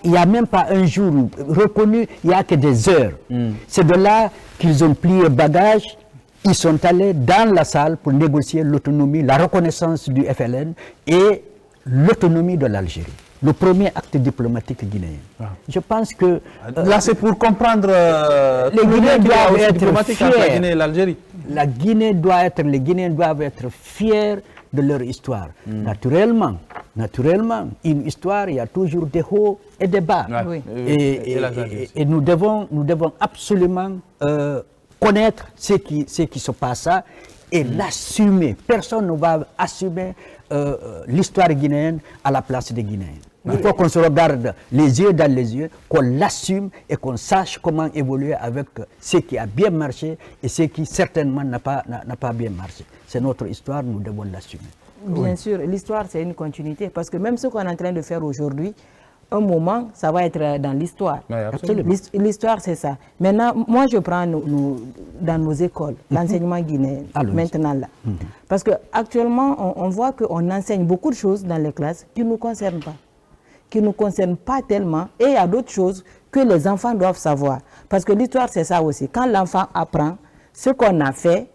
il n'y a même pas un jour reconnu, il n'y a que des heures. C'est de là qu'ils ont plié bagage, ils sont allés dans la salle pour négocier l'autonomie, la reconnaissance du FLN et l'autonomie de l'Algérie. Le premier acte diplomatique guinéen. Je pense que... là, c'est pour comprendre les Guinéens doivent être fiers. La Guinée et l'Algérie. Les Guinéens doivent être fiers de leur histoire. Naturellement, une histoire, il y a toujours des hauts et des bas. Et nous devons absolument connaître ce qui se passe là et l'assumer. Personne ne va assumer l'histoire guinéenne à la place des Guinéens. Il faut qu'on se regarde les yeux dans les yeux, qu'on l'assume et qu'on sache comment évoluer avec ce qui a bien marché et ce qui certainement n'a pas bien marché. C'est notre histoire, nous devons l'assumer. Bien sûr, l'histoire c'est une continuité parce que même ce qu'on est en train de faire aujourd'hui, un moment, ça va être dans l'histoire. L'histoire, c'est ça. Maintenant, moi, je prends dans nos écoles, l'enseignement guinéen, maintenant là. Parce qu'actuellement, on voit qu'on enseigne beaucoup de choses dans les classes qui ne nous concernent pas. Qui ne nous concernent pas tellement. Et il y a d'autres choses que les enfants doivent savoir. Parce que l'histoire, c'est ça aussi. Quand l'enfant apprend ce qu'on a fait,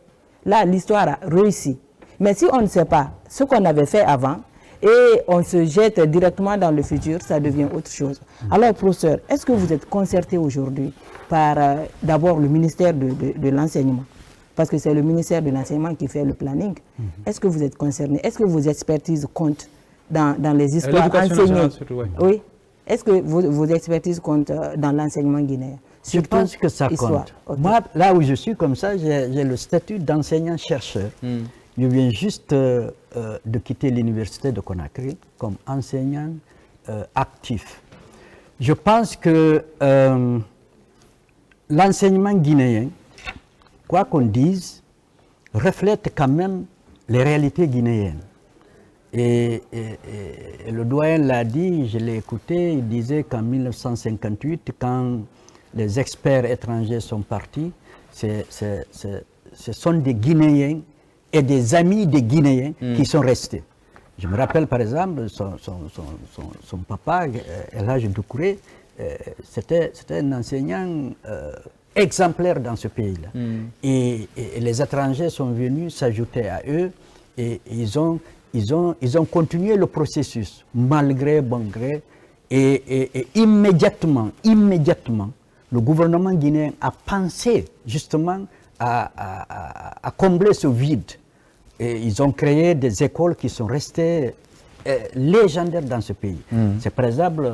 là, l'histoire a réussi. Mais si on ne sait pas ce qu'on avait fait avant, et on se jette directement dans le futur, ça devient autre chose. Alors, professeur, est-ce que vous êtes concerté aujourd'hui par d'abord le ministère de l'enseignement? Parce que c'est le ministère de l'enseignement qui fait le planning. Est-ce que vous êtes concerné? Est-ce que vos expertises comptent dans les histoires enseignées? Oui. Est-ce que vos expertises comptent dans l'enseignement guinéen? Je pense que ça compte. Moi, là où je suis comme ça, j'ai le statut d'enseignant-chercheur. Je viens juste de quitter l'université de Conakry comme enseignant actif. Je pense que l'enseignement guinéen, quoi qu'on dise, reflète quand même les réalités guinéennes. Et le doyen l'a dit, je l'ai écouté, il disait qu'en 1958, quand les experts étrangers sont partis, ce sont des Guinéens et des amis des Guinéens qui sont restés. Je me rappelle par exemple, son papa, El Hadj Doucouré, c'était un enseignant exemplaire dans ce pays-là. Et les étrangers sont venus s'ajouter à eux et ils ont ils ont continué le processus malgré bon gré et immédiatement, le gouvernement guinéen a pensé justement à combler ce vide. Et ils ont créé des écoles qui sont restées légendaires dans ce pays. C'est par exemple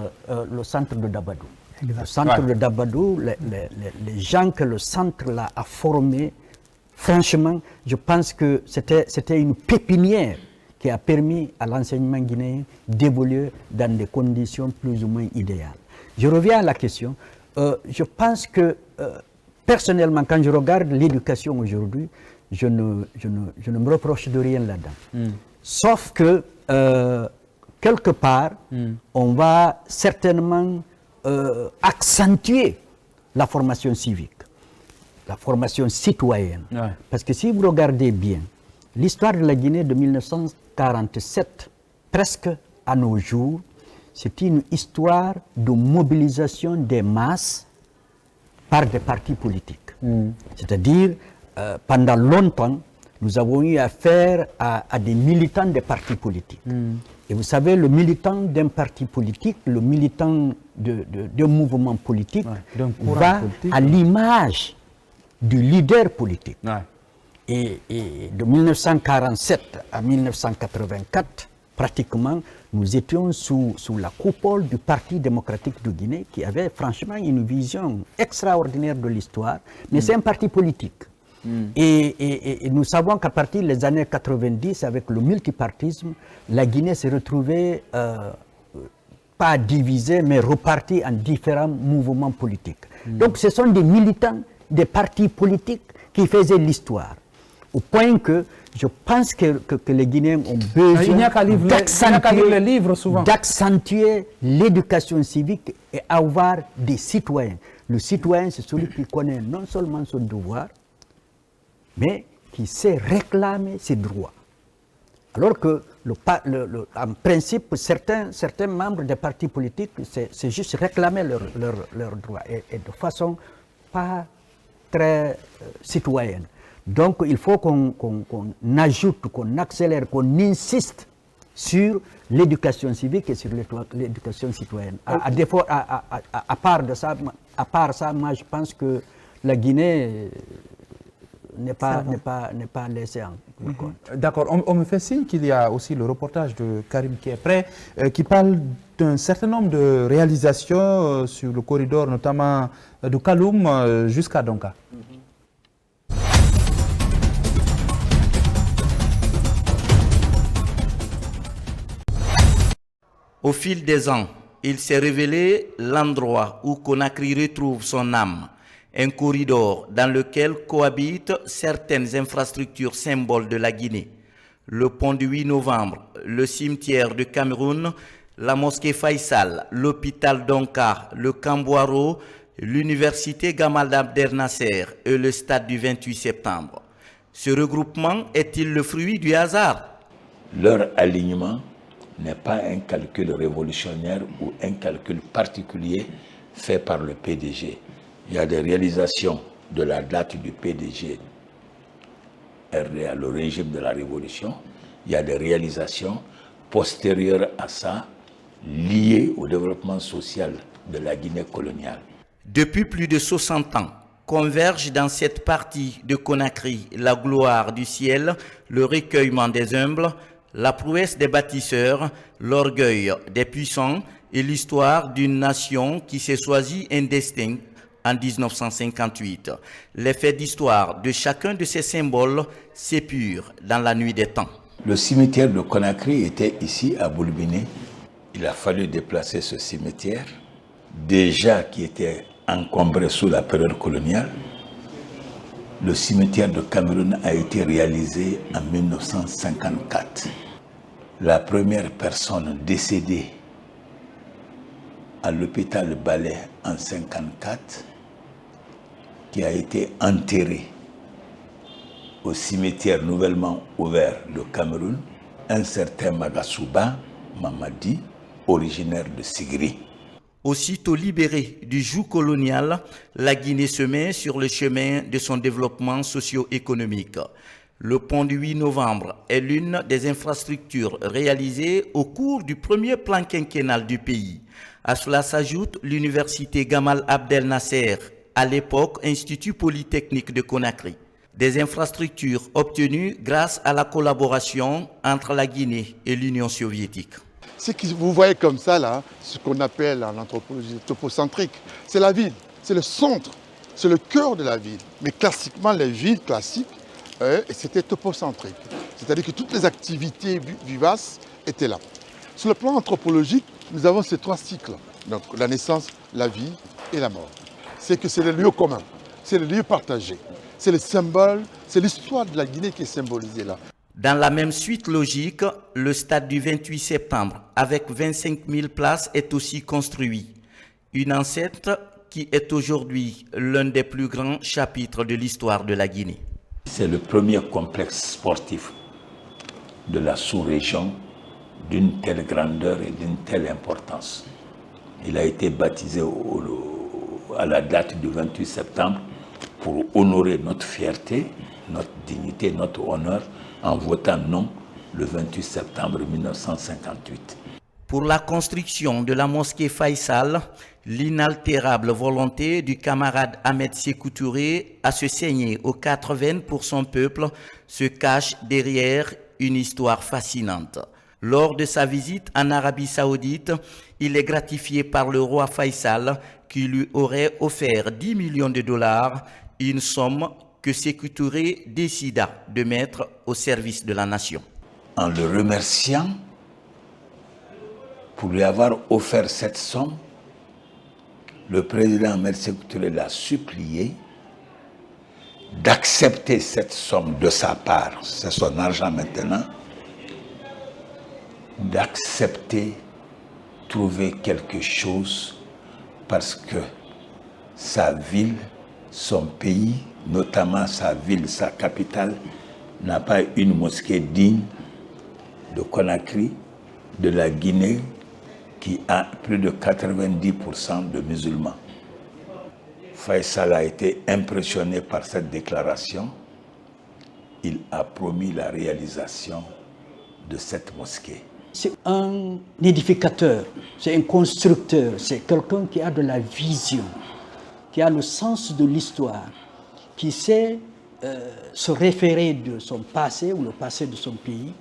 le centre de Dabadou. Exact. Le centre de Dabadou, les gens que le centre là a formés, franchement, je pense que c'était une pépinière qui a permis à l'enseignement guinéen d'évoluer dans des conditions plus ou moins idéales. Je reviens à la question. Je pense que, personnellement, quand je regarde l'éducation aujourd'hui, je ne me reproche de rien là-dedans. Sauf que, quelque part, on va certainement accentuer la formation civique, la formation citoyenne. Ouais. Parce que si vous regardez bien, l'histoire de la Guinée de 1947, presque à nos jours, c'est une histoire de mobilisation des masses par des partis politiques. C'est-à-dire, pendant longtemps, nous avons eu affaire à des militants des partis politiques. Et vous savez, le militant d'un parti politique, le militant d'un mouvement politique, va à l'image du leader politique. Et de 1947 à 1984, pratiquement, nous étions sous la coupole du Parti démocratique de Guinée, qui avait franchement une vision extraordinaire de l'histoire, mais c'est un parti politique. Et nous savons qu'à partir des années 90, avec le multipartisme, la Guinée s'est retrouvée, pas divisée, mais repartie en différents mouvements politiques. Donc ce sont des militants des partis politiques qui faisaient l'histoire. Au point que je pense que les Guinéens ont besoin d'accentuer l'éducation civique et avoir des citoyens. Le citoyen, c'est celui qui connaît non seulement son devoir, mais qui sait réclamer ses droits. Alors que, en principe, certains membres des partis politiques, c'est juste réclamer leurs droits, et de façon pas très citoyenne. Donc, il faut qu'on ajoute, qu'on accélère, qu'on insiste sur l'éducation civique et sur l'éducation citoyenne. À part ça, moi, je pense que la Guinée n'est pas laissée en compte. D'accord. On me fait signe qu'il y a aussi le reportage de Karim qui est prêt, qui parle d'un certain nombre de réalisations sur le corridor, notamment de Kaloum jusqu'à Donka. Au fil des ans, il s'est révélé l'endroit où Conakry retrouve son âme, un corridor dans lequel cohabitent certaines infrastructures symboles de la Guinée. Le pont du 8 novembre, le cimetière de Cameroun, la mosquée Faisal, l'hôpital Donka, le Camboiro, l'université Gamal Abdel Nasser et le stade du 28 septembre. Ce regroupement est-il le fruit du hasard? Leur alignement n'est pas un calcul révolutionnaire ou un calcul particulier fait par le PDG. Il y a des réalisations de la date du PDG RDA, le régime de la Révolution. Il y a des réalisations postérieures à ça, liées au développement social de la Guinée coloniale. Depuis plus de 60 ans, converge dans cette partie de Conakry la gloire du ciel, le recueillement des humbles, la prouesse des bâtisseurs, l'orgueil des puissants et l'histoire d'une nation qui s'est choisi un destin en 1958. L'effet d'histoire de chacun de ces symboles s'épure dans la nuit des temps. Le cimetière de Conakry était ici à Boulbiné. Il a fallu déplacer ce cimetière, déjà qui était encombré sous la période coloniale. Le cimetière de Cameroun a été réalisé en 1954. La première personne décédée à l'hôpital Balais en 1954, qui a été enterrée au cimetière nouvellement ouvert de Cameroun, un certain Magasuba Mamadi, originaire de Sigri. Aussitôt libérée du joug colonial, la Guinée se met sur le chemin de son développement socio-économique. Le pont du 8 novembre est l'une des infrastructures réalisées au cours du premier plan quinquennal du pays. À cela s'ajoute l'université Gamal Abdel Nasser, à l'époque Institut Polytechnique de Conakry. Des infrastructures obtenues grâce à la collaboration entre la Guinée et l'Union soviétique. Ce que vous voyez comme ça, là, ce qu'on appelle en anthropologie topocentrique, c'est la ville, c'est le centre, c'est le cœur de la ville. Mais classiquement, les villes classiques, c'était topocentrique. C'est-à-dire que toutes les activités vivaces étaient là. Sur le plan anthropologique, nous avons ces trois cycles. Donc la naissance, la vie et la mort. C'est que c'est le lieu commun, c'est le lieu partagé. C'est le symbole, c'est l'histoire de la Guinée qui est symbolisée là. Dans la même suite logique, le stade du 28 septembre, avec 25 000 places, est aussi construit. Une enceinte qui est aujourd'hui l'un des plus grands chapitres de l'histoire de la Guinée. C'est le premier complexe sportif de la sous-région d'une telle grandeur et d'une telle importance. Il a été baptisé à la date du 28 septembre pour honorer notre fierté, notre dignité, notre honneur, en votant non le 28 septembre 1958. Pour la construction de la mosquée Faisal, l'inaltérable volonté du camarade Ahmed Sékou Touré à se saigner aux 4 veines pour son peuple se cache derrière une histoire fascinante. Lors de sa visite en Arabie Saoudite, il est gratifié par le roi Faisal qui lui aurait offert 10 millions de dollars, une somme que Sékou Touré décida de mettre au service de la nation. En le remerciant pour lui avoir offert cette somme, le président Ahmed Sékou Touré l'a supplié d'accepter cette somme de sa part, c'est son argent maintenant, d'accepter, trouver quelque chose parce que sa ville, son pays, notamment sa ville, sa capitale, n'a pas une mosquée digne de Conakry, de la Guinée, qui a plus de 90% de musulmans. Faisal a été impressionné par cette déclaration. Il a promis la réalisation de cette mosquée. C'est un édificateur, c'est un constructeur, c'est quelqu'un qui a de la vision, qui a le sens de l'histoire, qui sait se référer de son passé ou le passé de son pays,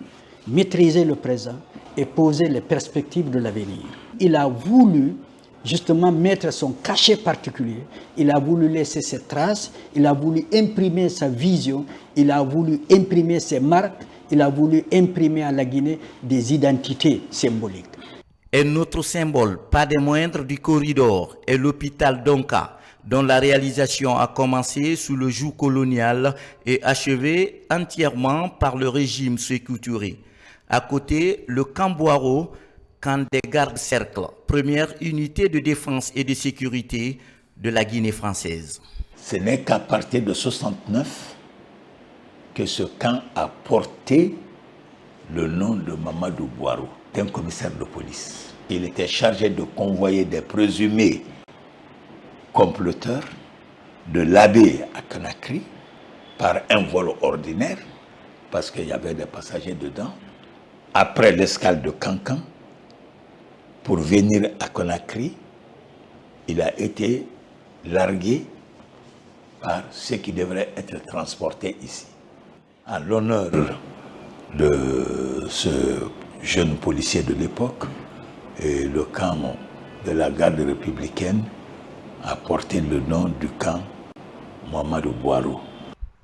maîtriser le présent et poser les perspectives de l'avenir. Il a voulu justement mettre son cachet particulier, il a voulu laisser ses traces, il a voulu imprimer sa vision, il a voulu imprimer ses marques, il a voulu imprimer à la Guinée des identités symboliques. Un autre symbole, pas des moindres du corridor, est l'hôpital Donka, dont la réalisation a commencé sous le joug colonial et achevé entièrement par le régime Sékou Touré. À côté, le camp Boiro, camp des gardes-cercles, première unité de défense et de sécurité de la Guinée française. Ce n'est qu'à partir de 1969 que ce camp a porté le nom de Mamadou Boiro, d'un commissaire de police. Il était chargé de convoyer des présumés comploteurs de l'Abbé à Conakry par un vol ordinaire, parce qu'il y avait des passagers dedans, après l'escale de Cancan, pour venir à Conakry. Il a été largué par ceux qui devraient être transportés ici. En l'honneur de ce jeune policier de l'époque, et le camp de la garde républicaine a porté le nom du camp Mamadou Boiro.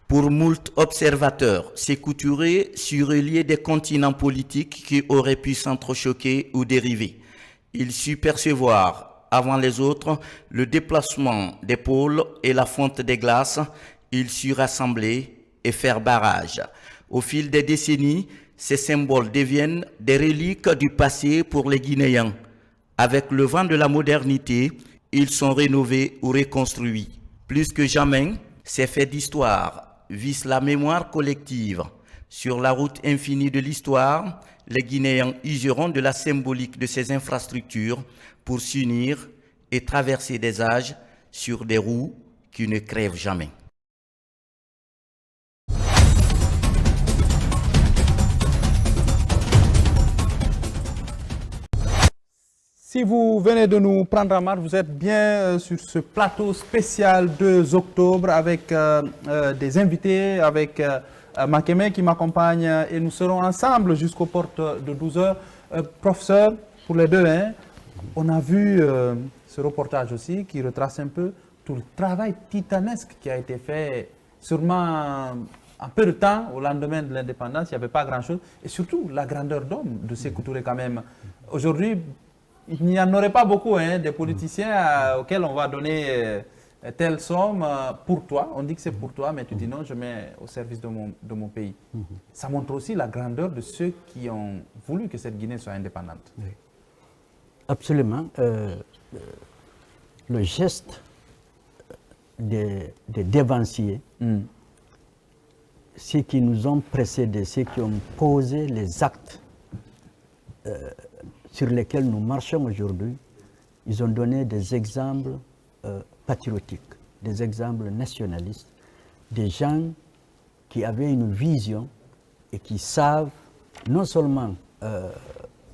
Pour moult observateurs, Sékou Touré surreliait des continents politiques qui auraient pu s'entrechoquer ou dériver. Il sut percevoir, avant les autres, le déplacement des pôles et la fonte des glaces. Il sut rassembler et faire barrage. Au fil des décennies, ces symboles deviennent des reliques du passé pour les Guinéens. Avec le vent de la modernité, ils sont rénovés ou reconstruits. Plus que jamais, ces faits d'histoire visent la mémoire collective. Sur la route infinie de l'histoire, les Guinéens useront de la symbolique de ces infrastructures pour s'unir et traverser des âges sur des roues qui ne crèvent jamais. Si vous venez de nous prendre en marche, vous êtes bien sur ce plateau spécial 2 octobre avec des invités, avec Makeme qui m'accompagne et nous serons ensemble jusqu'aux portes de 12h. Professeur, pour les deux, hein, on a vu ce reportage aussi qui retrace un peu tout le travail titanesque qui a été fait sûrement en peu de temps au lendemain de l'indépendance. Il n'y avait pas grand-chose et surtout la grandeur d'homme de Sékou Touré quand même. Aujourd'hui, il n'y en aurait pas beaucoup hein, des politiciens auxquels on va donner telle somme pour toi. On dit que c'est pour toi, mais tu dis non, je mets au service de mon pays. Ça montre aussi la grandeur de ceux qui ont voulu que cette Guinée soit indépendante. Oui. Absolument. Le geste des dévanciers, ceux qui nous ont précédés, ceux qui ont posé les actes sur lesquels nous marchons aujourd'hui, ils ont donné des exemples patriotiques, des exemples nationalistes, des gens qui avaient une vision et qui savent non seulement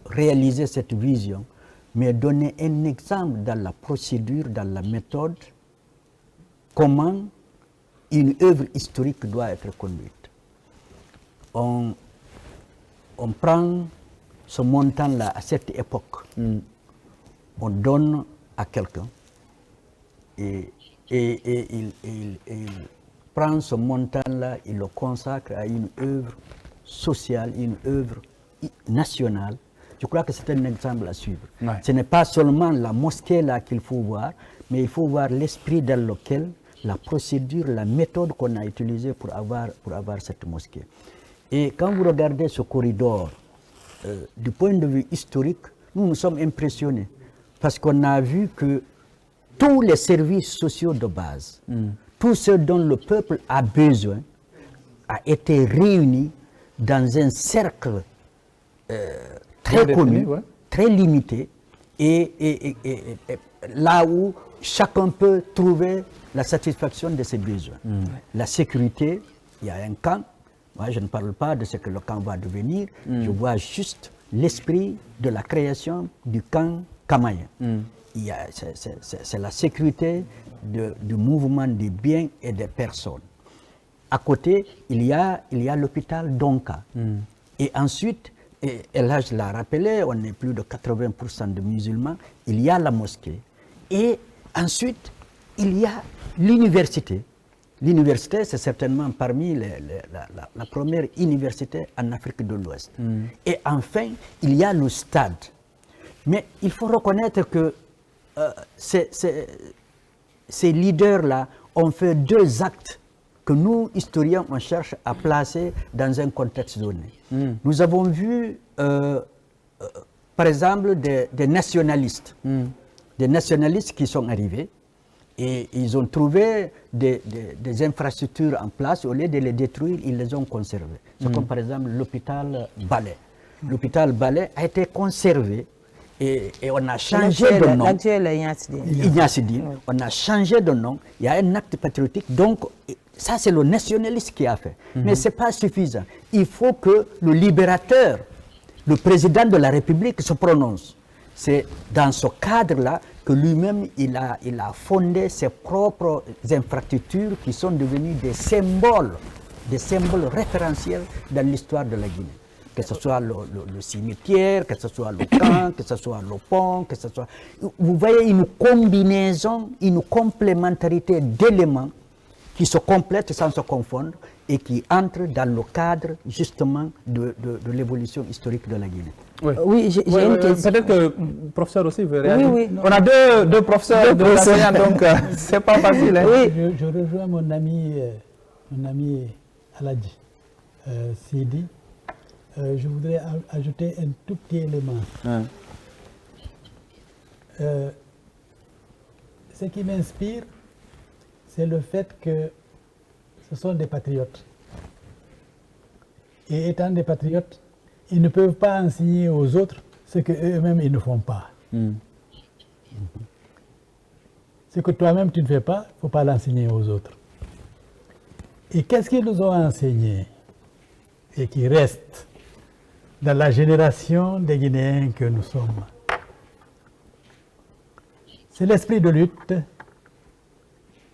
réaliser cette vision, mais donner un exemple dans la procédure, dans la méthode, comment une œuvre historique doit être conduite. On prend ce montant-là à cette époque, on donne à quelqu'un et il prend ce montant-là, il le consacre à une œuvre sociale, une œuvre nationale. Je crois que c'est un exemple à suivre. Ouais. Ce n'est pas seulement la mosquée là qu'il faut voir, mais il faut voir l'esprit dans lequel, la procédure, la méthode qu'on a utilisée pour avoir cette mosquée. Et quand vous regardez ce corridor, du point de vue historique, nous sommes impressionnés parce qu'on a vu que tous les services sociaux de base, tout ce dont le peuple a besoin, a été réunis dans un cercle très connu, très limité, et là où chacun peut trouver la satisfaction de ses besoins. La sécurité, il y a un camp. Moi, je ne parle pas de ce que le camp va devenir, je vois juste l'esprit de la création du camp Kamayen. C'est la sécurité du mouvement des biens et des personnes. À côté, il y a l'hôpital Donka. Et ensuite, et là je l'ai rappelé, on est plus de 80% de musulmans, il y a la mosquée. Et ensuite, il y a l'université. L'université, c'est certainement parmi la première université en Afrique de l'Ouest. Et enfin, il y a le stade. Mais il faut reconnaître que ces leaders-là ont fait 2 actes que nous, historiens, on cherche à placer dans un contexte donné. Nous avons vu, par exemple, des nationalistes. Des nationalistes qui sont arrivés et ils ont trouvé des infrastructures en place. Au lieu de les détruire, ils les ont conservées. C'est comme par exemple l'hôpital Balais. L'hôpital Balais a été conservé et on a changé de nom. L'actuel Ignacidine. On a changé de nom. Il y a un acte patriotique. Donc, ça, c'est le nationaliste qui a fait. Mais ce n'est pas suffisant. Il faut que le libérateur, le président de la République, se prononce. C'est dans ce cadre-là que lui-même, il a fondé ses propres infrastructures qui sont devenues des symboles référentiels dans l'histoire de la Guinée. Que ce soit le cimetière, que ce soit le camp, que ce soit le pont, que ce soit... Vous voyez une combinaison, une complémentarité d'éléments qui se complètent sans se confondre et qui entrent dans le cadre justement de l'évolution historique de la Guinée. Oui, j'ai une question. Peut-être que le professeur aussi veut réagir. Oui. On a deux professeurs de l'enseignant, donc c'est pas facile. Hein. Oui. Je rejoins mon ami Aladji Sidi. Je voudrais ajouter un tout petit élément. Ce qui m'inspire, c'est le fait que ce sont des patriotes. Et étant des patriotes, ils ne peuvent pas enseigner aux autres ce qu'eux-mêmes ils ne font pas. Ce que toi-même tu ne fais pas, il ne faut pas l'enseigner aux autres. Et qu'est-ce qu'ils nous ont enseigné et qui reste dans la génération des Guinéens que nous sommes? C'est l'esprit de lutte,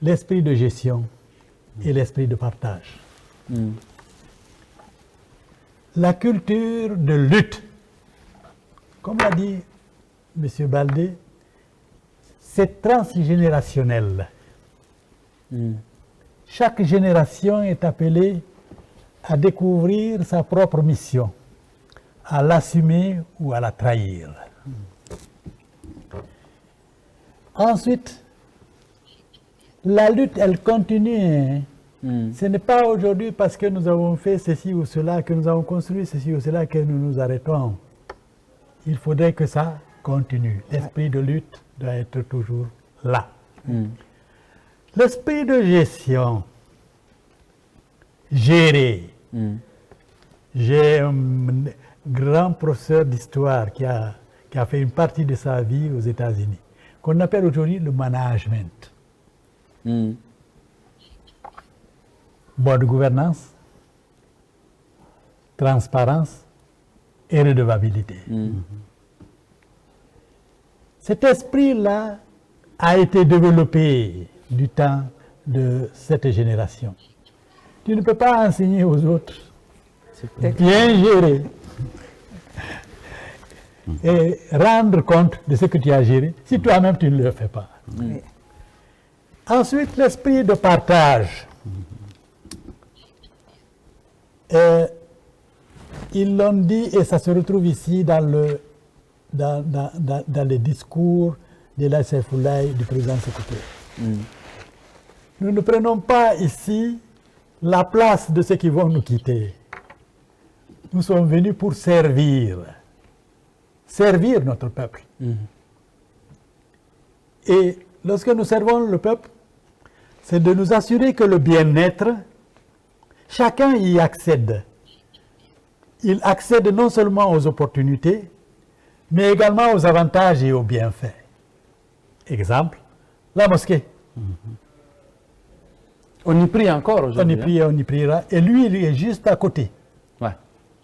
l'esprit de gestion et l'esprit de partage. La culture de lutte, comme l'a dit M. Baldé, c'est transgénérationnel. Chaque génération est appelée à découvrir sa propre mission, à l'assumer ou à la trahir. Ensuite, la lutte, elle continue. Ce n'est pas aujourd'hui parce que nous avons fait ceci ou cela, que nous avons construit ceci ou cela, que nous nous arrêtons. Il faudrait que ça continue. L'esprit de lutte doit être toujours là. L'esprit de gestion, gérer. J'ai un grand professeur d'histoire qui a fait une partie de sa vie aux États-Unis, qu'on appelle aujourd'hui le management. Bonne gouvernance, transparence et redevabilité. Cet esprit-là a été développé du temps de cette génération. Tu ne peux pas enseigner aux autres bien gérer et rendre compte de ce que tu as géré si toi-même tu ne le fais pas. Ensuite, l'esprit de partage. Ils l'ont dit et ça se retrouve ici dans les discours de la Saifoulaye du président Sékou Touré. Nous ne prenons pas ici la place de ceux qui vont nous quitter. Nous sommes venus pour servir notre peuple. Et lorsque nous servons le peuple, c'est de nous assurer que le bien-être, chacun y accède. Il accède non seulement aux opportunités, mais également aux avantages et aux bienfaits. Exemple, la mosquée. On y prie encore aujourd'hui. On y prie et on y priera. Et lui, il est juste à côté. Ouais.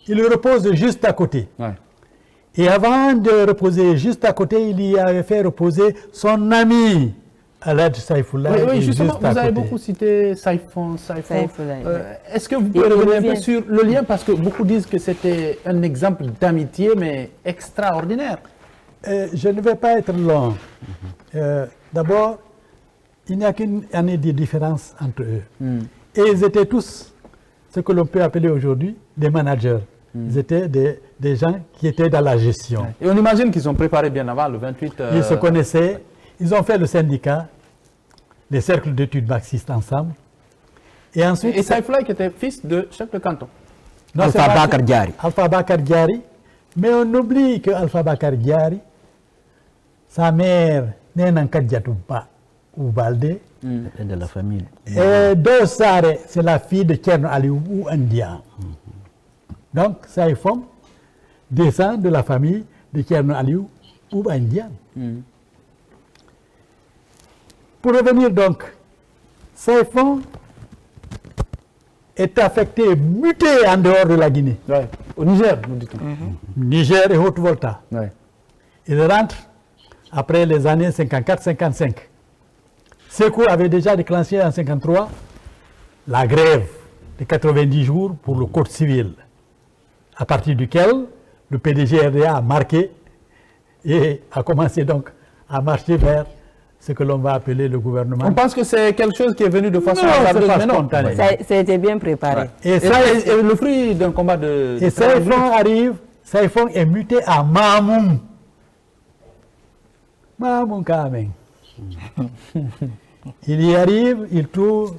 Il repose juste à côté. Ouais. Et avant de reposer juste à côté, il y avait fait reposer son ami, Aladj Saifoulaye. Oui, justement, vous avez beaucoup cité Saifon. Est-ce que vous pouvez revenir un peu sur le lien, parce que beaucoup disent que c'était un exemple d'amitié, mais extraordinaire. Je ne vais pas être long. D'abord, il n'y a qu'une année de différence entre eux. Et ils étaient tous ce que l'on peut appeler aujourd'hui des managers. Ils étaient des gens qui étaient dans la gestion. Et on imagine qu'ils ont préparé bien avant le 28... Ils se connaissaient, ils ont fait le syndicat, les cercles d'études marxistes ensemble. Et ensuite... Et Saifoulaye qui était fils de chef de canton. Alpha Bakar Diari. Alpha Bakar Diari. Mais on oublie que Alpha Bakar Diari, sa mère, Nénan Kadjatouba ou Baldé, de la famille. Et Dossare, c'est la fille de Tcherno Aliou ou India. Donc, Saifon descend de la famille de Tcherno Aliou ou India. Pour revenir donc, Saifon est affecté, muté en dehors de la Guinée. Ouais. Au Niger, nous dit-on. Niger et Haute-Volta. Ouais. Il rentre après les années 54-55. Sékou avait déjà déclenché en 1953 la grève de 90 jours pour le code civil, à partir duquel le PDG RDA a marqué et a commencé donc à marcher vers ce que l'on va appeler le gouvernement. On pense que c'est quelque chose qui est venu de façon spontanée. Ça a été bien préparé. Ouais. Et le fruit d'un combat de... Et Saifon arrive, Saifon est muté à Mamoum. Mamoum Kameng. Il y arrive, il trouve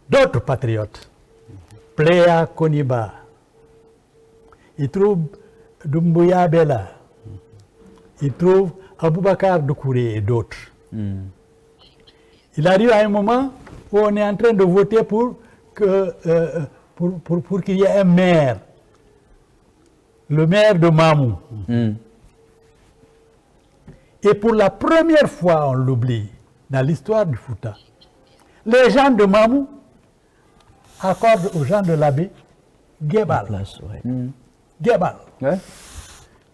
d'autres patriotes. Pléa Koniba. Il trouve Doumbouya Bella. Il trouve Aboubakar Doukouré et d'autres. Il arrive à un moment où on est en train de voter pour qu'il y ait un maire. Le maire de Mamou. Et pour la première fois, on l'oublie, dans l'histoire du Fouta, les gens de Mamou accordent aux gens de l'abbé Guébal. Guébal.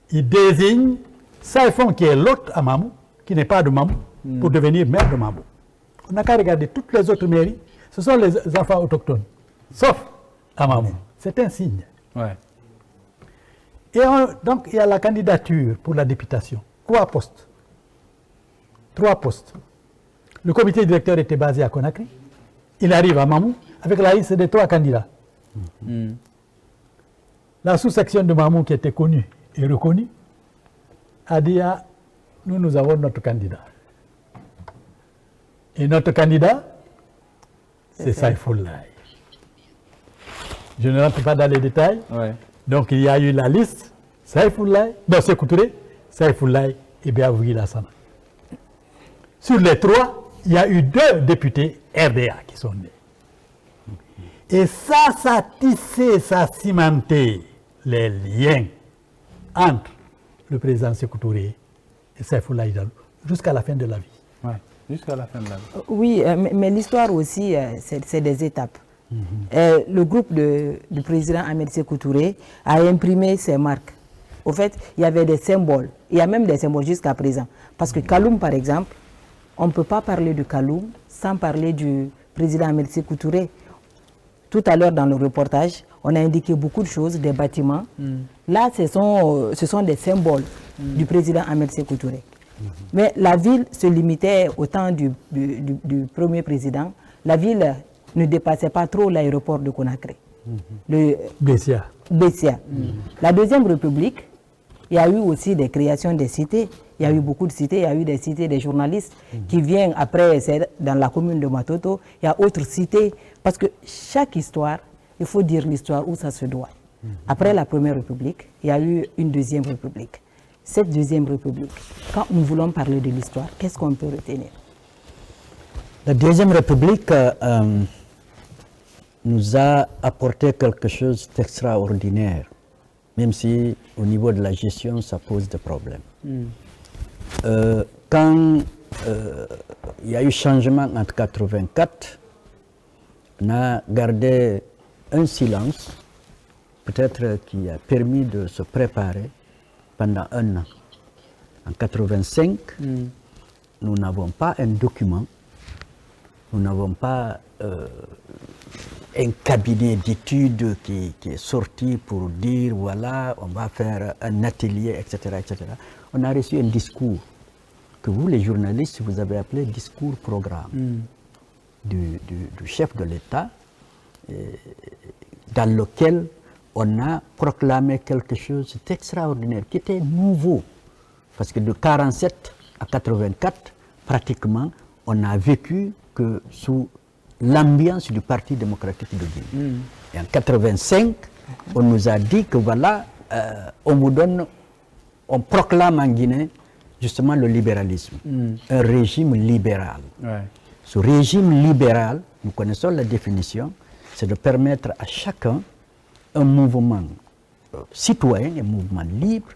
Ils désignent Saifon, qui est l'autre à Mamou, qui n'est pas de Mamou, pour devenir maire de Mamou. On n'a qu'à regarder toutes les autres mairies, ce sont les enfants autochtones, sauf à Mamou. C'est un signe. Ouais. Et donc, il y a la candidature pour la députation. 3 postes. 3 postes. Le comité directeur était basé à Conakry. Il arrive à Mamou avec la liste des 3 candidats. La sous-section de Mamou, qui était connue et reconnue, a dit nous avons notre candidat. Et notre candidat, c'est Saïfoulaye. Je ne rentre pas dans les détails. Ouais. Donc il y a eu la liste, Saïfoulaye, non, c'est Couturé, Saïfoulaye et Biavougui Lassana. Sur les 3, il y a eu 2 députés RDA qui sont nés. Et ça a tissé, ça a cimenté les liens entre le président Sékou Touré et Saïfoulaye Jallow jusqu'à la fin de la vie. Ouais, jusqu'à la fin de la vie. Oui, mais l'histoire aussi, c'est des étapes. Le groupe du président Ahmed Sékou Touré a imprimé ses marques. Au fait, il y avait des symboles. Il y a même des symboles jusqu'à présent. Parce que Kaloum, par exemple, on ne peut pas parler de Kaloum sans parler du président Ahmed Sékou Touré. Tout à l'heure, dans le reportage, on a indiqué beaucoup de choses, des bâtiments. Là, ce sont des symboles du président Ahmed Sékou Touré. Mais la ville se limitait au temps du premier président. La ville ne dépassait pas trop l'aéroport de Conakry. Bessia. La Deuxième République, il y a eu aussi des créations des cités. Il y a eu beaucoup de cités. Il y a eu des cités des journalistes qui viennent après, c'est dans la commune de Matoto. Il y a autres cités. Parce que chaque histoire, il faut dire l'histoire où ça se doit. Après la Première République, il y a eu une Deuxième République. Cette Deuxième République, quand nous voulons parler de l'histoire, qu'est-ce qu'on peut retenir? La Deuxième République nous a apporté quelque chose d'extraordinaire, même si au niveau de la gestion, ça pose des problèmes. Quand il y a eu changement entre 1984, on a gardé un silence, peut-être qui a permis de se préparer pendant 1 an. En 1985, nous n'avons pas un document, nous n'avons pas un cabinet d'études qui est sorti pour dire voilà, on va faire un atelier, etc., etc. On a reçu un discours que vous, les journalistes, vous avez appelé discours-programme du chef de l'État, dans lequel on a proclamé quelque chose d'extraordinaire, qui était nouveau. Parce que de 1947 à 1984, pratiquement, on a vécu que sous l'ambiance du Parti démocratique de Guinée. Et en 1985, on nous a dit que voilà, on proclame en Guinée justement le libéralisme, un régime libéral. Ouais. Ce régime libéral, nous connaissons la définition, c'est de permettre à chacun un mouvement citoyen, un mouvement libre,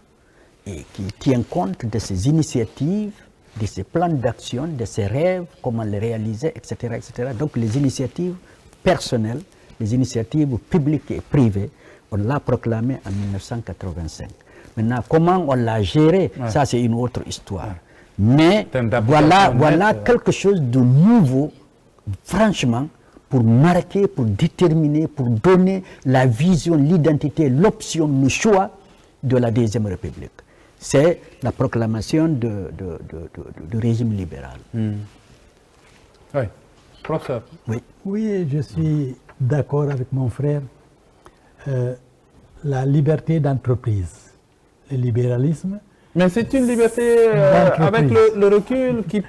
et qui tient compte de ses initiatives, de ses plans d'action, de ses rêves, comment les réaliser, etc., etc. Donc les initiatives personnelles, les initiatives publiques et privées, on l'a proclamé en 1985. Maintenant, comment on l'a géré, ça c'est une autre histoire. Mais voilà quelque chose de nouveau, franchement, pour marquer, pour déterminer, pour donner la vision, l'identité, l'option, le choix de la Deuxième République. C'est la proclamation du régime libéral. Oui, professeur. Oui, je suis d'accord avec mon frère. La liberté d'entreprise, le libéralisme. Mais c'est une liberté avec le recul qui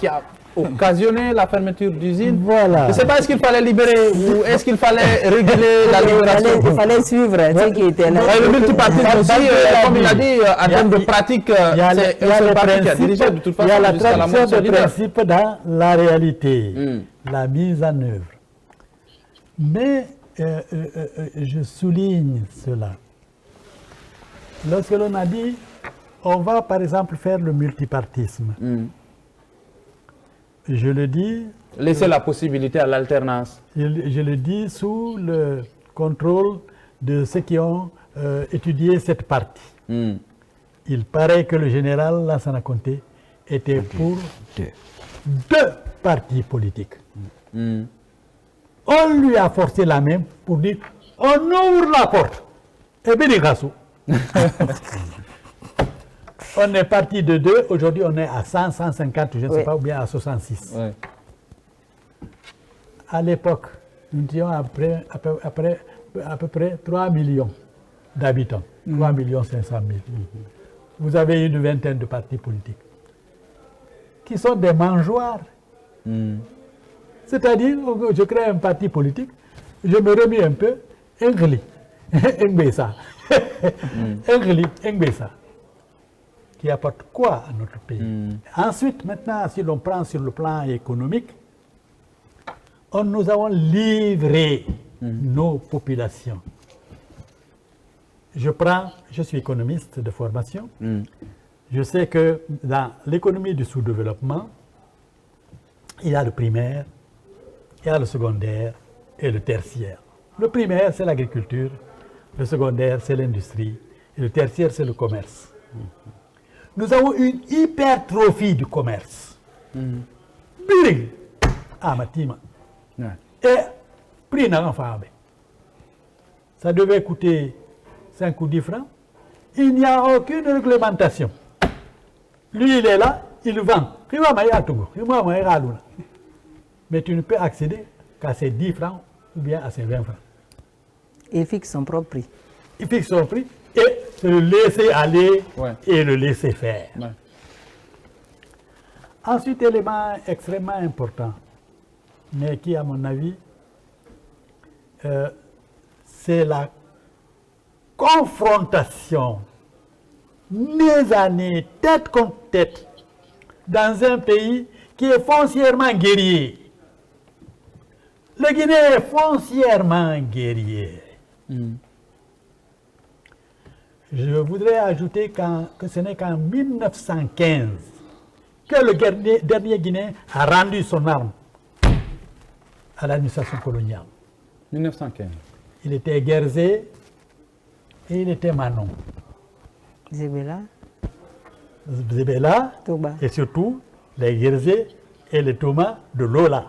a occasionné la fermeture d'usines. Voilà. Je ne sais pas, est-ce qu'il fallait libérer ou est-ce qu'il fallait réguler la libération? Il fallait suivre ce qui était là. Le multipartisme aussi, comme il a dit, en termes de pratique, c'est un seul parti qui a dirigé de toute façon jusqu'à la mort de le principe dans la réalité, la mise en œuvre. Mais je souligne cela. Lorsque l'on a dit, on va par exemple faire le multipartisme, je le dis... Laisser la possibilité à l'alternance. Je le dis sous le contrôle de ceux qui ont étudié cette partie. Il paraît que le général Lansana Conté était pour deux partis politiques. On lui a forcé la main pour dire on ouvre la porte. Et bien, on est parti de 2, aujourd'hui on est à 100, 150, je ne sais pas, ou bien à 66. Ouais. À l'époque, nous étions à peu près 3 millions d'habitants, 3 millions 500 000. Vous avez une vingtaine de partis politiques qui sont des mangeoires. C'est-à-dire, je crée un parti politique, je me remets un peu, qui apporte quoi à notre pays? Ensuite, maintenant, si l'on prend sur le plan économique, nous avons livré nos populations. Je suis économiste de formation. Je sais que dans l'économie du sous-développement, il y a le primaire, il y a le secondaire et le tertiaire. Le primaire, c'est l'agriculture, le secondaire, c'est l'industrie, et le tertiaire, c'est le commerce. Nous avons une hypertrophie du commerce. Biring, Matima. Et prix n'a pas. Ça devait coûter 5 ou 10 francs. Il n'y a aucune réglementation. Lui, il est là, il vend. Mais tu ne peux accéder qu'à ces 10 francs ou bien à ces 20 francs. Il fixe son propre prix. Il fixe son prix et le laisser aller et le laisser faire. Ensuite, élément extrêmement important, mais qui, à mon avis, c'est la confrontation, nez à nez, tête contre tête, dans un pays qui est foncièrement guerrier. Le Guinée est foncièrement guerrier. Je voudrais ajouter que ce n'est qu'en 1915 que le dernier Guinéen a rendu son arme à l'administration coloniale. 1915. Il était Guerzé et il était Manon. Zébéla, Toba. Et surtout les Guerzé et les Thomas de Lola.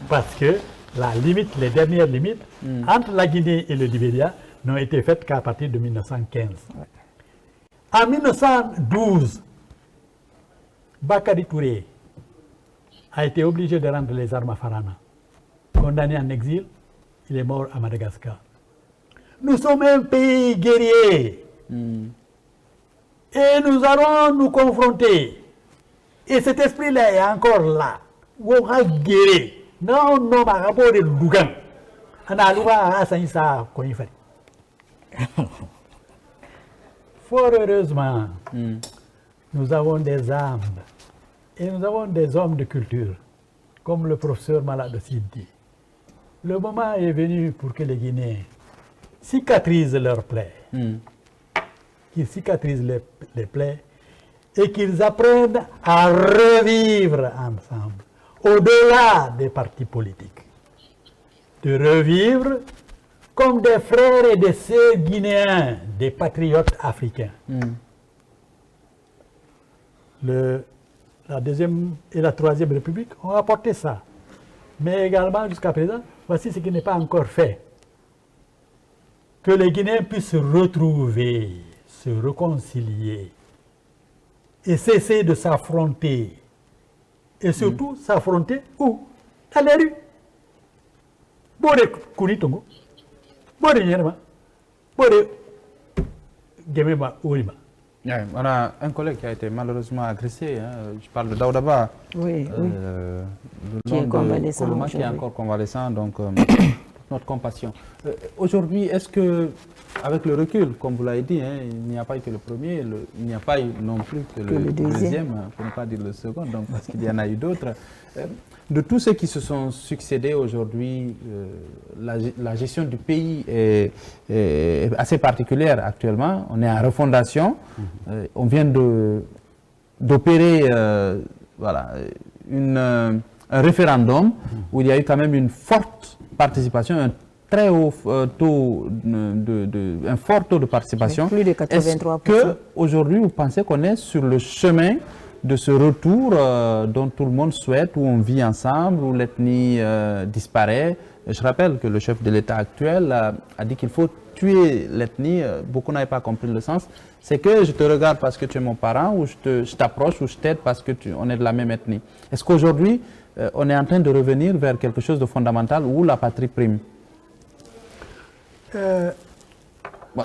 Parce que les dernières limites entre la Guinée et le Libéria n'ont été faites qu'à partir de 1915. En 1912, Bakary Touré a été obligé de rendre les armes à Farana. Condamné en exil, il est mort à Madagascar. Nous sommes un pays guerrier. Et nous allons nous confronter. Et cet esprit-là est encore là. On va guérir. Non, non, de Lougan. Fort heureusement, nous avons des âmes et nous avons des hommes de culture, comme le professeur Malade dit. Le moment est venu pour que les Guinéens cicatrisent leurs plaies, qu'ils cicatrisent les plaies et qu'ils apprennent à revivre ensemble, au-delà des partis politiques. De revivre comme des frères et des sœurs guinéens, des patriotes africains. La deuxième et la troisième République ont apporté ça. Mais également, jusqu'à présent, voici ce qui n'est pas encore fait. Que les Guinéens puissent se retrouver, se réconcilier et cesser de s'affronter. Et surtout, s'affronter où? À la rue. Bode Kunitongo, Bode Nyerma, Bode Gemema Ourima. On a un collègue qui a été malheureusement agressé. Je parle de Daoudaba. Oui, qui est convalescent. Qui est encore convalescent, donc notre compassion. Aujourd'hui, est-ce que, avec le recul, comme vous l'avez dit, il n'y a pas été le premier, il n'y a pas eu non plus que le deuxième, pour ne pas dire le second, donc, parce qu'il y en a eu d'autres. De tous ceux qui se sont succédés aujourd'hui, la gestion du pays est assez particulière actuellement. On est en refondation. On vient d'opérer un référendum où il y a eu quand même une forte participation, un très haut taux un fort taux de participation. Plus de 83%. Est-ce qu'aujourd'hui, vous pensez qu'on est sur le chemin de ce retour dont tout le monde souhaite, où on vit ensemble, où l'ethnie disparaît. Je rappelle que le chef de l'État actuel a dit qu'il faut tuer l'ethnie. Beaucoup n'avaient pas compris le sens. C'est que je te regarde parce que tu es mon parent, ou je t'approche, ou je t'aide parce qu'on est de la même ethnie. Est-ce qu'aujourd'hui, on est en train de revenir vers quelque chose de fondamental où la patrie prime?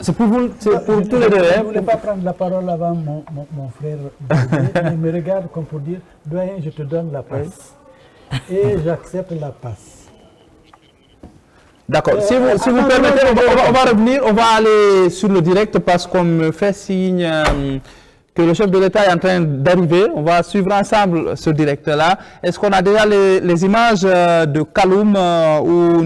C'est pour vous, c'est pour tous les deux. Je ne voulais pas prendre la parole avant mon frère, mais il me regarde comme pour dire, doyen, je te donne la passe. Et j'accepte la passe. D'accord. Si vous permettez, on va revenir, on va aller sur le direct parce qu'on me fait signe que le chef de l'État est en train d'arriver. On va suivre ensemble ce direct-là. Est-ce qu'on a déjà les images de Kaloum où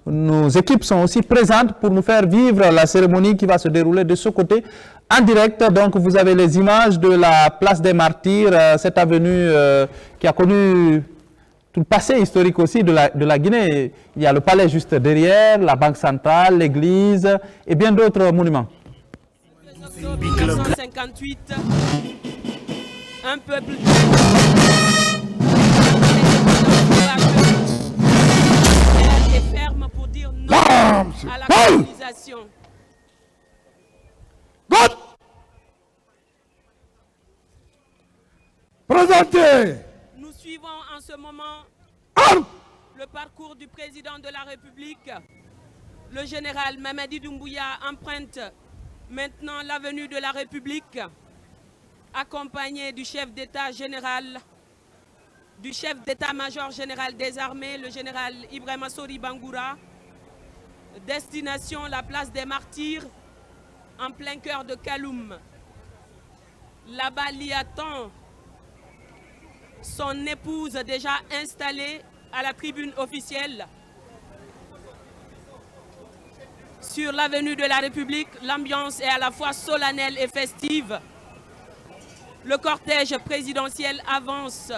nos équipes sont aussi présentes pour nous faire vivre la cérémonie qui va se dérouler de ce côté en direct? Donc vous avez les images de la place des Martyrs, cette avenue qui a connu tout le passé historique aussi de la Guinée. Il y a le palais juste derrière, la banque centrale, l'église et bien d'autres monuments. 1958, un peuple est ferme pour dire non à la colonisation. Présentez. Nous suivons en ce moment le parcours du président de la République. Le général Mamadi Doumbouya emprunte maintenant l'avenue de la République, accompagné du chef d'État général, du chef d'État-major général des armées, le général Ibrahima Sori Bangoura. Destination la place des Martyrs, en plein cœur de Kaloum. Là-bas, l'y attend son épouse déjà installée à la tribune officielle. Sur l'avenue de la République, l'ambiance est à la fois solennelle et festive. Le cortège présidentiel avance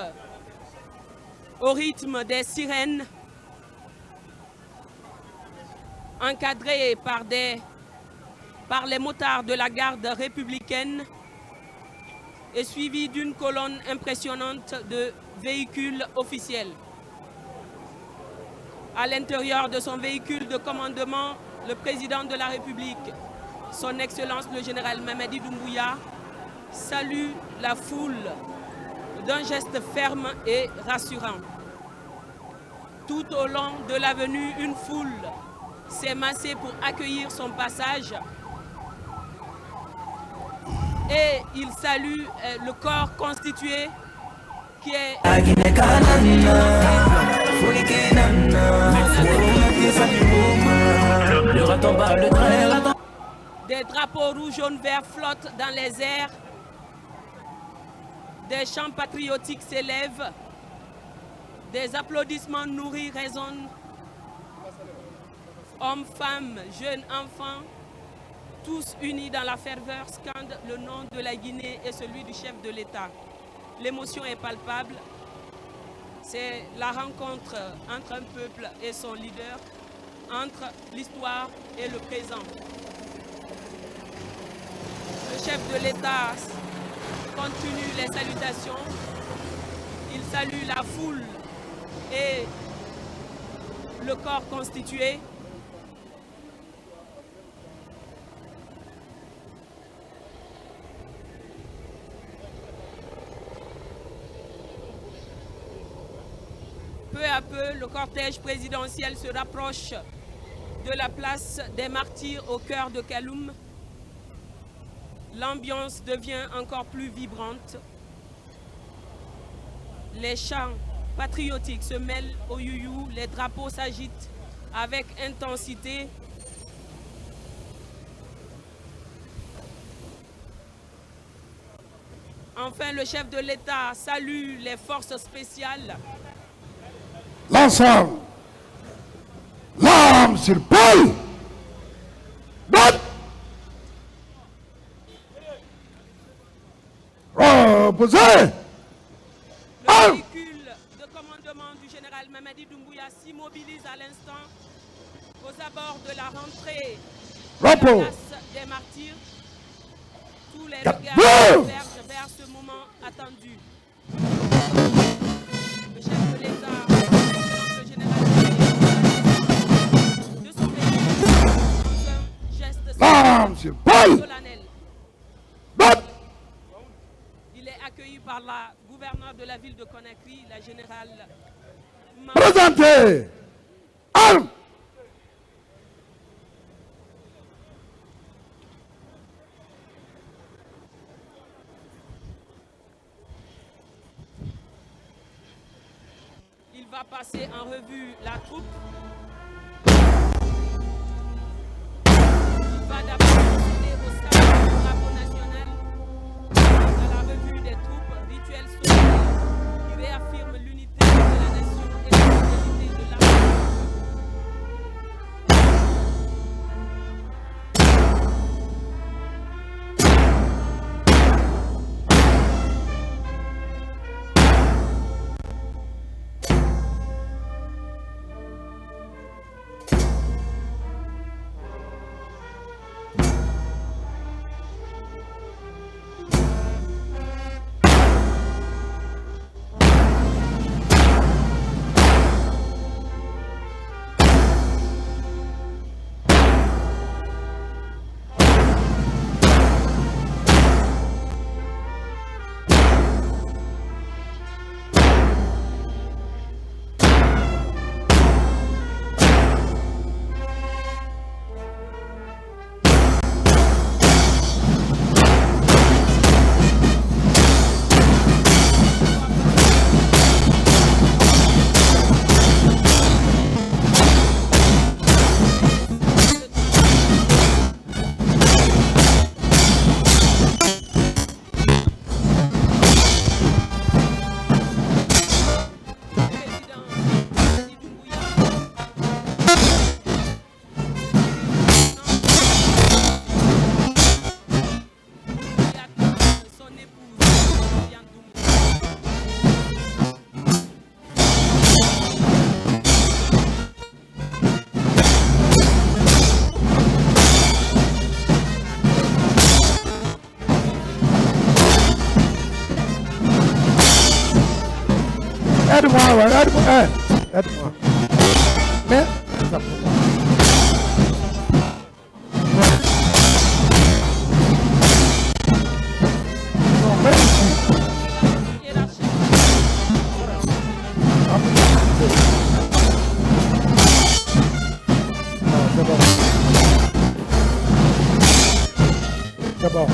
au rythme des sirènes, encadré par les motards de la garde républicaine et suivi d'une colonne impressionnante de véhicules officiels. À l'intérieur de son véhicule de commandement, le président de la République, son Excellence le général Mamadi Doumbouya, salue la foule d'un geste ferme et rassurant. Tout au long de l'avenue, une foule s'est massée pour accueillir son passage. Et il salue le corps constitué qui est des drapeaux rouges, jaunes, verts flottent dans les airs. Des chants patriotiques s'élèvent. Des applaudissements nourris résonnent. Hommes, femmes, jeunes, enfants, tous unis dans la ferveur, scandent le nom de la Guinée et celui du chef de l'État. L'émotion est palpable. C'est la rencontre entre un peuple et son leader, entre l'histoire et le présent. Le chef de l'État continue les salutations. Il salue la foule et le corps constitué. Peu à peu, le cortège présidentiel se rapproche de la place des Martyrs au cœur de Kaloum. L'ambiance devient encore plus vibrante. Les chants patriotiques se mêlent au youyou, les drapeaux s'agitent avec intensité. Enfin, le chef de l'État salue les forces spéciales. L'ensemble, l'arme sur Paul, reposez. Le véhicule de commandement du général Mamadi Doumbouya s'immobilise à l'instant aux abords de la rentrée de la place des Martyrs. Tous les regards convergent vers ce moment attendu. Le chef de l'État, le général de son pays, dans un geste solennel. Il est accueilli par la gouverneure de la ville de Conakry, la générale. Présentez armes. Il va passer en revue la troupe. Il va d'abord procéder au salut du drapeau national. Dans la revue des troupes, rituel solennel qui réaffirme l'unité de la nation et la fidélité de l'armée. Aide-moi. Mais, ça pour moi. Non, mais ici. Non, c'est bon. C'est bon.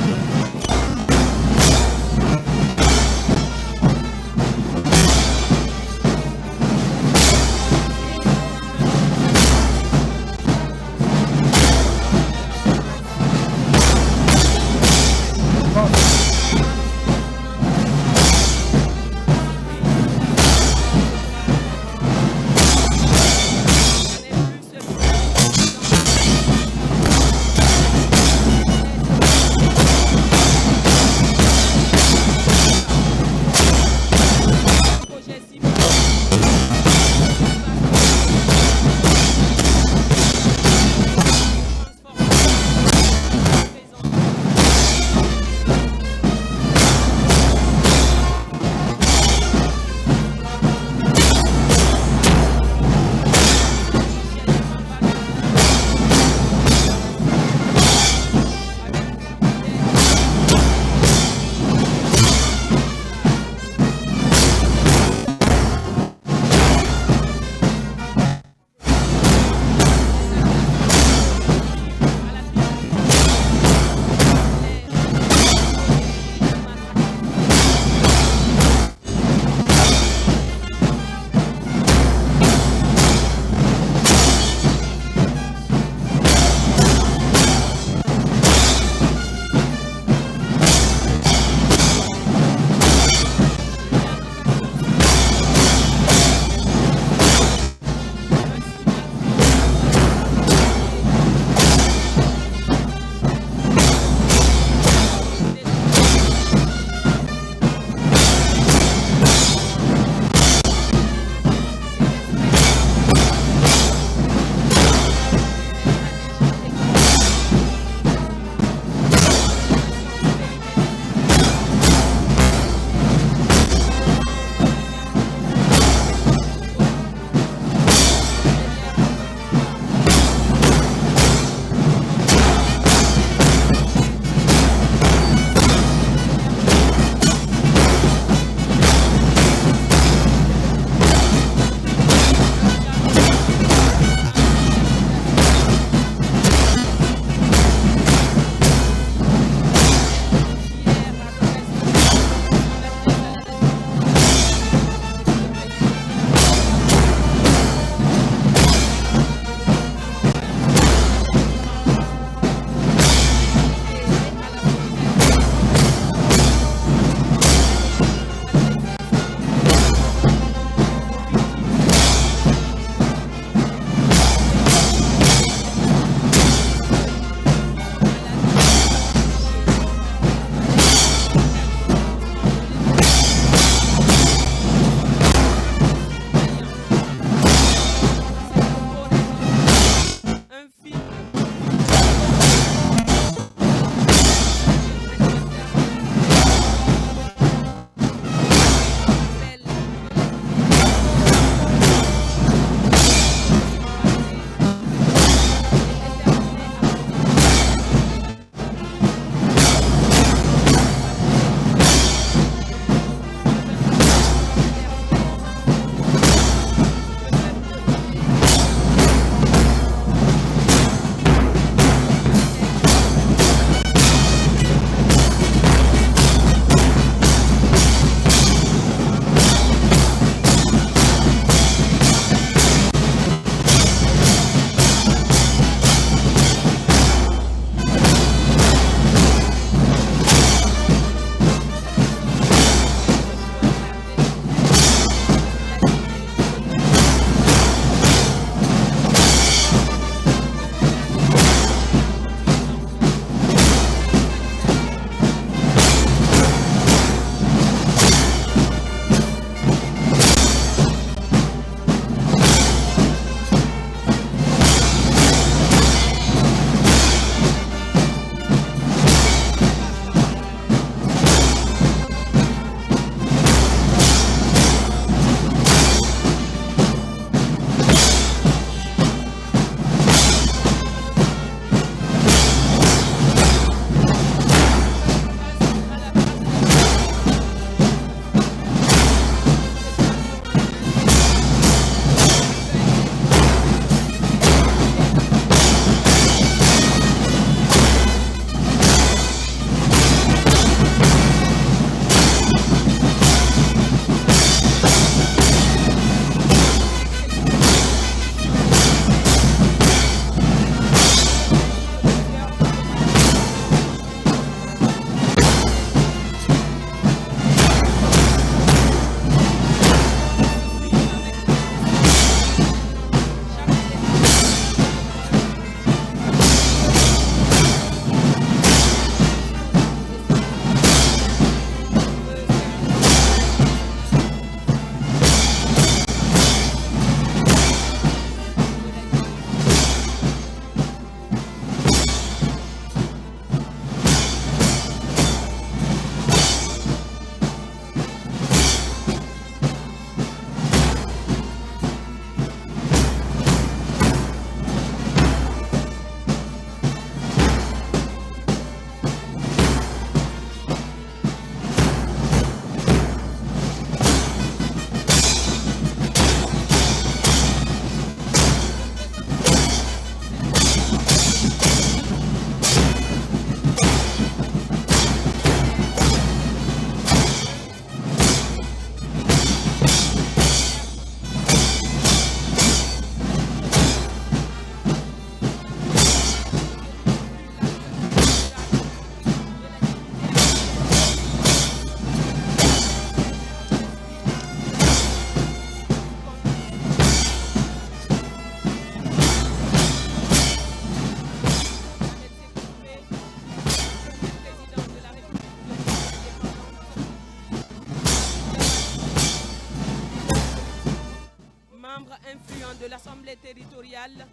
l'Assemblée territoriale,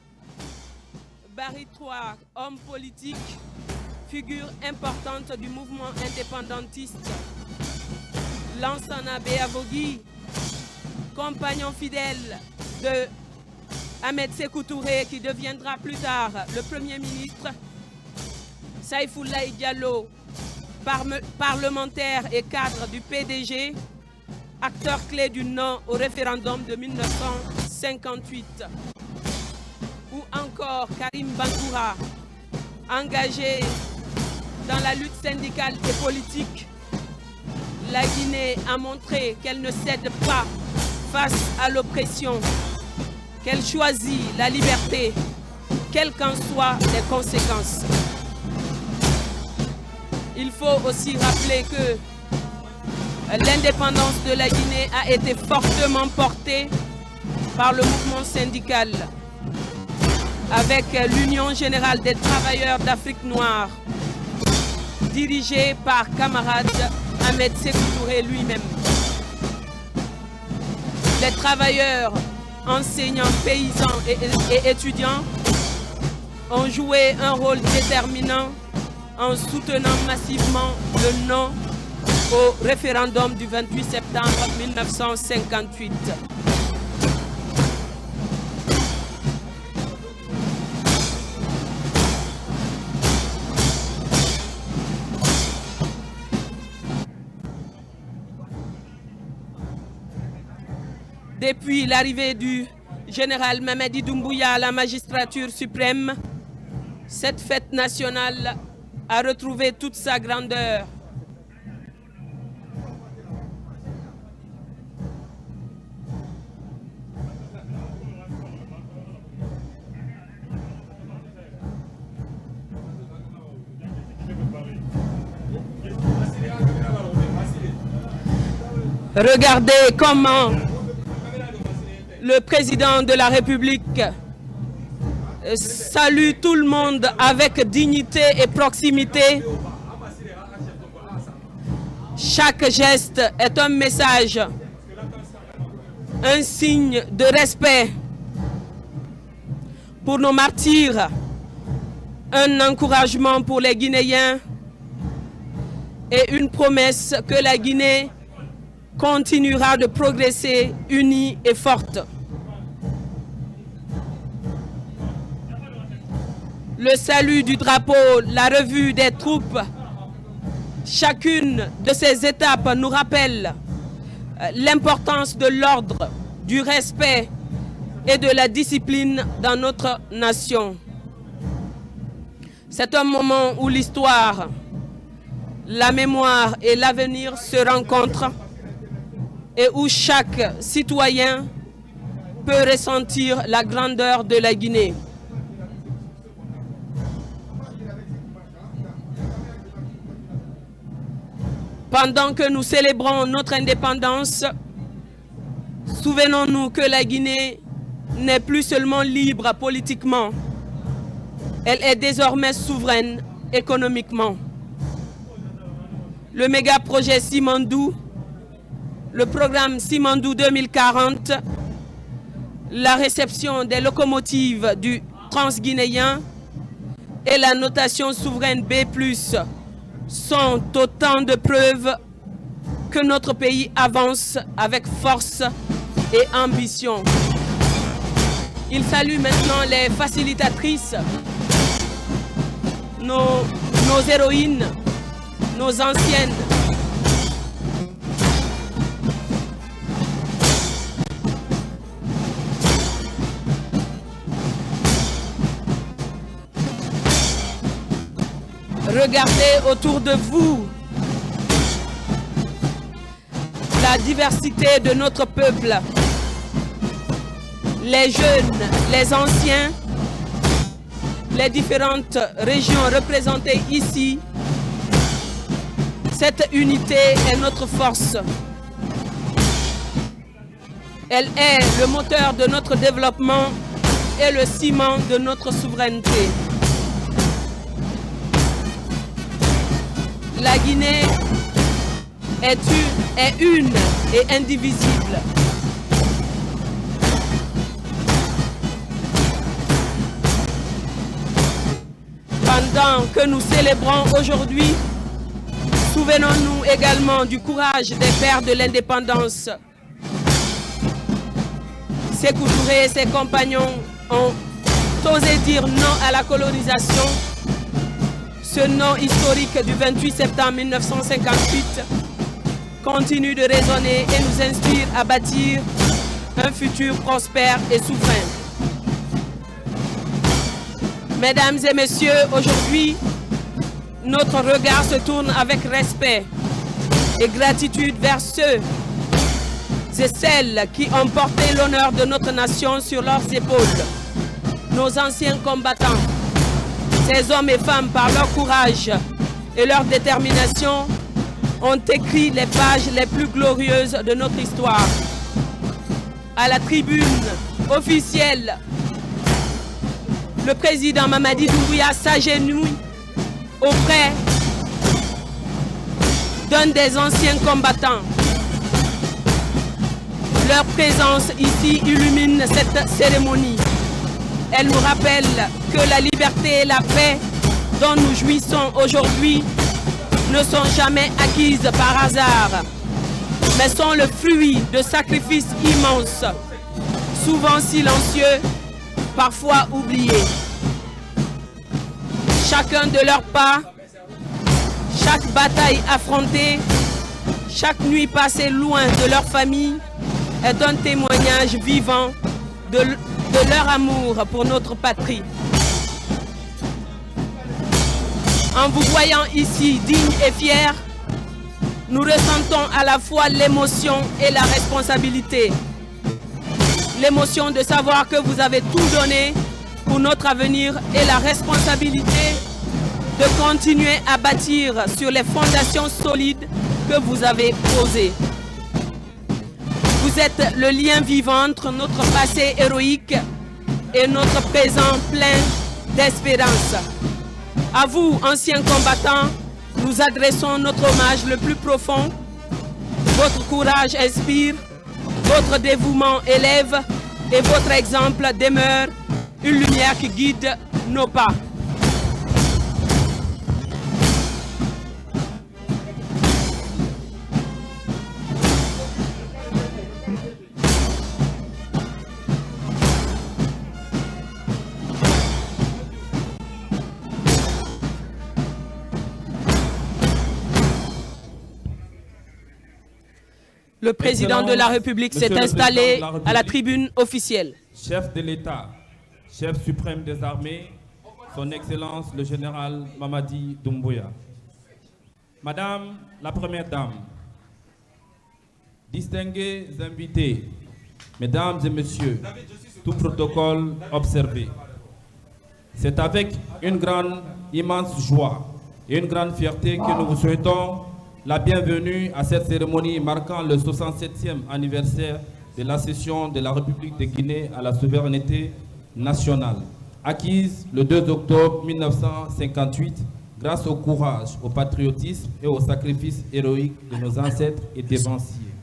Barry III, homme politique, figure importante du mouvement indépendantiste. Lansana Beavogui, compagnon fidèle de Ahmed Sékou Touré, qui deviendra plus tard le Premier ministre. Saïfoulaye Diallo, parlementaire et cadre du PDG, acteur clé du non au référendum de 1958. Ou encore Karim Bangoura, engagé dans la lutte syndicale et politique. La Guinée a montré qu'elle ne cède pas face à l'oppression, qu'elle choisit la liberté, quelles qu'en soient les conséquences. Il faut aussi rappeler que l'indépendance de la Guinée a été fortement portée par le mouvement syndical, avec l'Union générale des travailleurs d'Afrique noire, dirigée par camarade Ahmed Sékou Touré lui-même. Les travailleurs, enseignants, paysans et étudiants ont joué un rôle déterminant en soutenant massivement le non au référendum du 28 septembre 1958. Depuis l'arrivée du général Mamadi Doumbouya à la magistrature suprême, cette fête nationale a retrouvé toute sa grandeur. Regardez comment le président de la République salue tout le monde avec dignité et proximité. Chaque geste est un message, un signe de respect pour nos martyrs, un encouragement pour les Guinéens et une promesse que la Guinée continuera de progresser unie et forte. Le salut du drapeau, la revue des troupes, chacune de ces étapes nous rappelle l'importance de l'ordre, du respect et de la discipline dans notre nation. C'est un moment où l'histoire, la mémoire et l'avenir se rencontrent et où chaque citoyen peut ressentir la grandeur de la Guinée. Pendant que nous célébrons notre indépendance, souvenons-nous que la Guinée n'est plus seulement libre politiquement, elle est désormais souveraine économiquement. Le méga-projet Simandou, le programme Simandou 2040, la réception des locomotives du Transguinéen et la notation souveraine B+, sont autant de preuves que notre pays avance avec force et ambition. Il salue maintenant les facilitatrices, nos héroïnes, nos anciennes. Regardez autour de vous la diversité de notre peuple, les jeunes, les anciens, les différentes régions représentées ici. Cette unité est notre force. Elle est le moteur de notre développement et le ciment de notre souveraineté. La Guinée est une et indivisible. indépendants que nous célébrons aujourd'hui, souvenons-nous également du courage des pères de l'indépendance. Sékou Touré et ses compagnons ont osé dire non à la colonisation. Ce non historique du 28 septembre 1958 continue de résonner et nous inspire à bâtir un futur prospère et souverain. Mesdames et messieurs, aujourd'hui, notre regard se tourne avec respect et gratitude vers ceux et celles qui ont porté l'honneur de notre nation sur leurs épaules. Nos anciens combattants, ces hommes et femmes, par leur courage et leur détermination, ont écrit les pages les plus glorieuses de notre histoire. À la tribune officielle, le président Mamadi Doumbouya s'agenouille auprès d'un des anciens combattants. Leur présence ici illumine cette cérémonie. Elle nous rappelle que la liberté et la paix dont nous jouissons aujourd'hui ne sont jamais acquises par hasard, mais sont le fruit de sacrifices immenses, souvent silencieux, parfois oubliés. Chacun de leurs pas, chaque bataille affrontée, chaque nuit passée loin de leur famille est un témoignage vivant de leur amour pour notre patrie. En vous voyant ici digne et fier, nous ressentons à la fois l'émotion et la responsabilité. L'émotion de savoir que vous avez tout donné pour notre avenir et la responsabilité de continuer à bâtir sur les fondations solides que vous avez posées. Vous êtes le lien vivant entre notre passé héroïque et notre présent plein d'espérance. À vous, anciens combattants, nous adressons notre hommage le plus profond. Votre courage inspire, votre dévouement élève et votre exemple demeure une lumière qui guide nos pas. Le président de la République s'est installé à la tribune officielle. Chef de l'État, chef suprême des armées, son Excellence le général Mamadi Doumbouya. Madame la Première Dame, distingués invités, Mesdames et Messieurs, tout protocole observé. C'est avec une grande, immense joie et une grande fierté que nous vous souhaitons la bienvenue à cette cérémonie marquant le 67e anniversaire de l'accession de la République de Guinée à la souveraineté nationale, acquise le 2 octobre 1958 grâce au courage, au patriotisme et au sacrifice héroïque de nos ancêtres et dévanciers.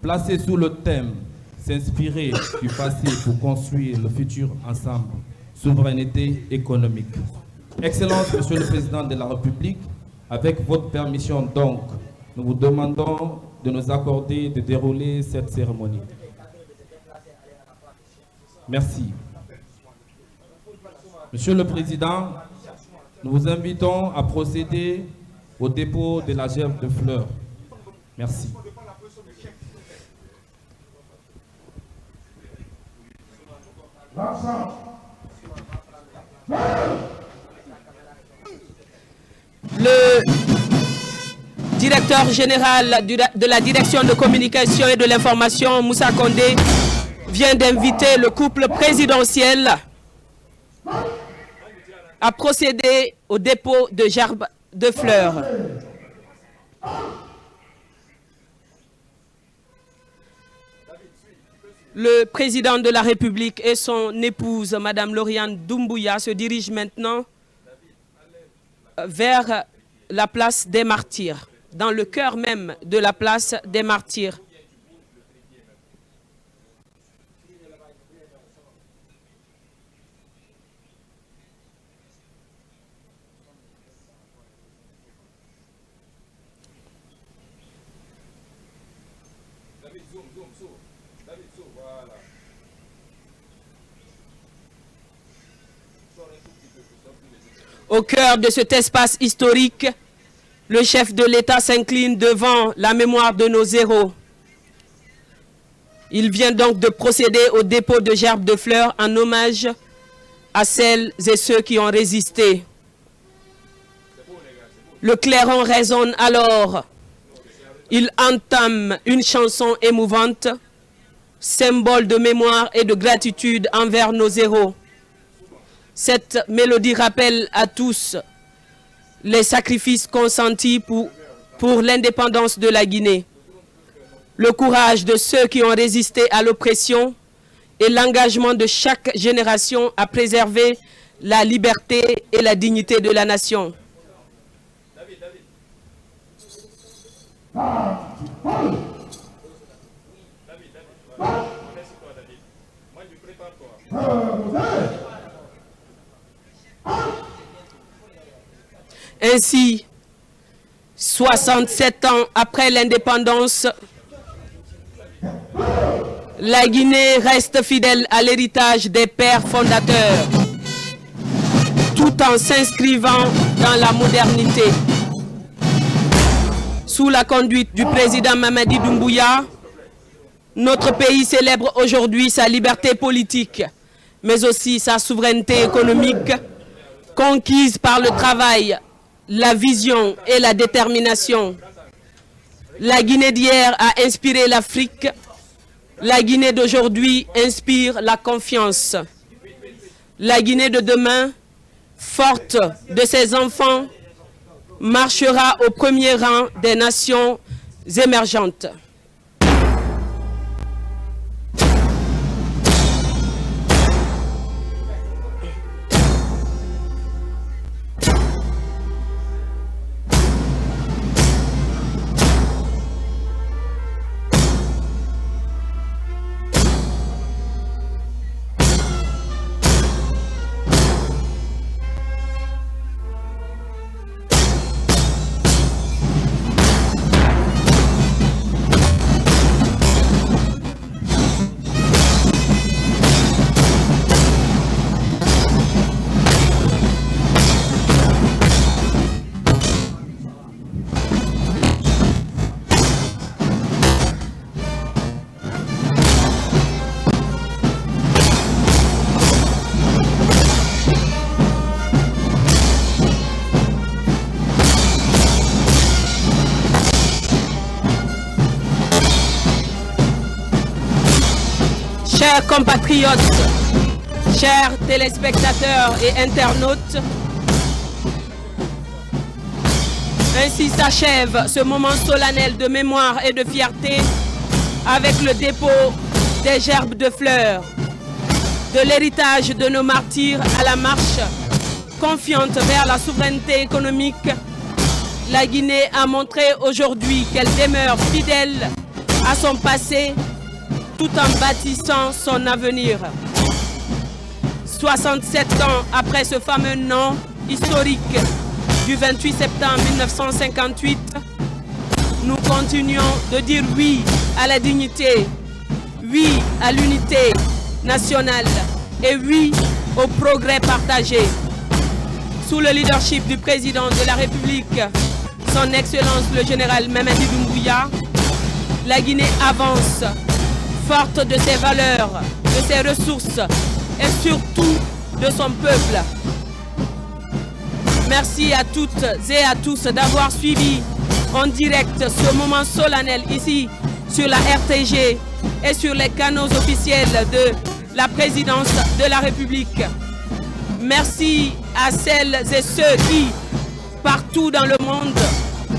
Placée sous le thème « S'inspirer du passé pour construire le futur ensemble, souveraineté économique ». Excellence, Monsieur le Président de la République, avec votre permission donc, nous vous demandons de nous accorder de dérouler cette cérémonie. Merci. Monsieur le Président, nous vous invitons à procéder au dépôt de la gerbe de fleurs. Merci. Le directeur général de la direction de communication et de l'information, Moussa Condé, vient d'inviter le couple présidentiel à procéder au dépôt de gerbes de fleurs. Le président de la République et son épouse, Madame Lauriane Doumbouya, se dirigent maintenant vers la place des Martyrs, dans le cœur même de la place des Martyrs. Au cœur de cet espace historique, le chef de l'État s'incline devant la mémoire de nos héros. Il vient donc de procéder au dépôt de gerbes de fleurs en hommage à celles et ceux qui ont résisté. Le clairon résonne alors. Il entame une chanson émouvante, symbole de mémoire et de gratitude envers nos héros. Cette mélodie rappelle à tous les sacrifices consentis pour l'indépendance de la Guinée, le courage de ceux qui ont résisté à l'oppression et l'engagement de chaque génération à préserver la liberté et la dignité de la nation. Ainsi, 67 ans après l'indépendance, la Guinée reste fidèle à l'héritage des pères fondateurs, tout en s'inscrivant dans la modernité. Sous la conduite du président Mamadi Doumbouya, notre pays célèbre aujourd'hui sa liberté politique, mais aussi sa souveraineté économique, conquise par le travail, la vision et la détermination. La Guinée d'hier a inspiré l'Afrique. La Guinée d'aujourd'hui inspire la confiance. La Guinée de demain, forte de ses enfants, marchera au premier rang des nations émergentes. Chers compatriotes, chers téléspectateurs et internautes, ainsi s'achève ce moment solennel de mémoire et de fierté avec le dépôt des gerbes de fleurs, de l'héritage de nos martyrs à la marche confiante vers la souveraineté économique. La Guinée a montré aujourd'hui qu'elle demeure fidèle à son passé tout en bâtissant son avenir. 67 ans après ce fameux nom historique du 28 septembre 1958, nous continuons de dire oui à la dignité, oui à l'unité nationale et oui au progrès partagé. Sous le leadership du président de la République, son Excellence le général Mamadi Doumbouya, la Guinée avance, forte de ses valeurs, de ses ressources et surtout de son peuple. Merci à toutes et à tous d'avoir suivi en direct ce moment solennel ici sur la RTG et sur les canaux officiels de la présidence de la République. Merci à celles et ceux qui, partout dans le monde,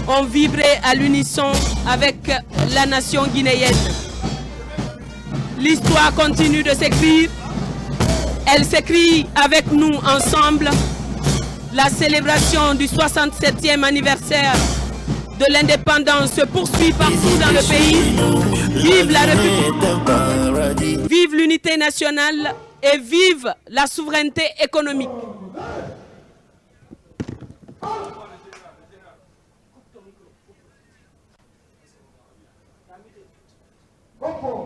ont vibré à l'unisson avec la nation guinéenne. L'histoire continue de s'écrire. Elle s'écrit avec nous ensemble. La célébration du 67e anniversaire de l'indépendance se poursuit partout dans le pays. Vive la République, vive l'unité nationale et vive la souveraineté économique. Au fond.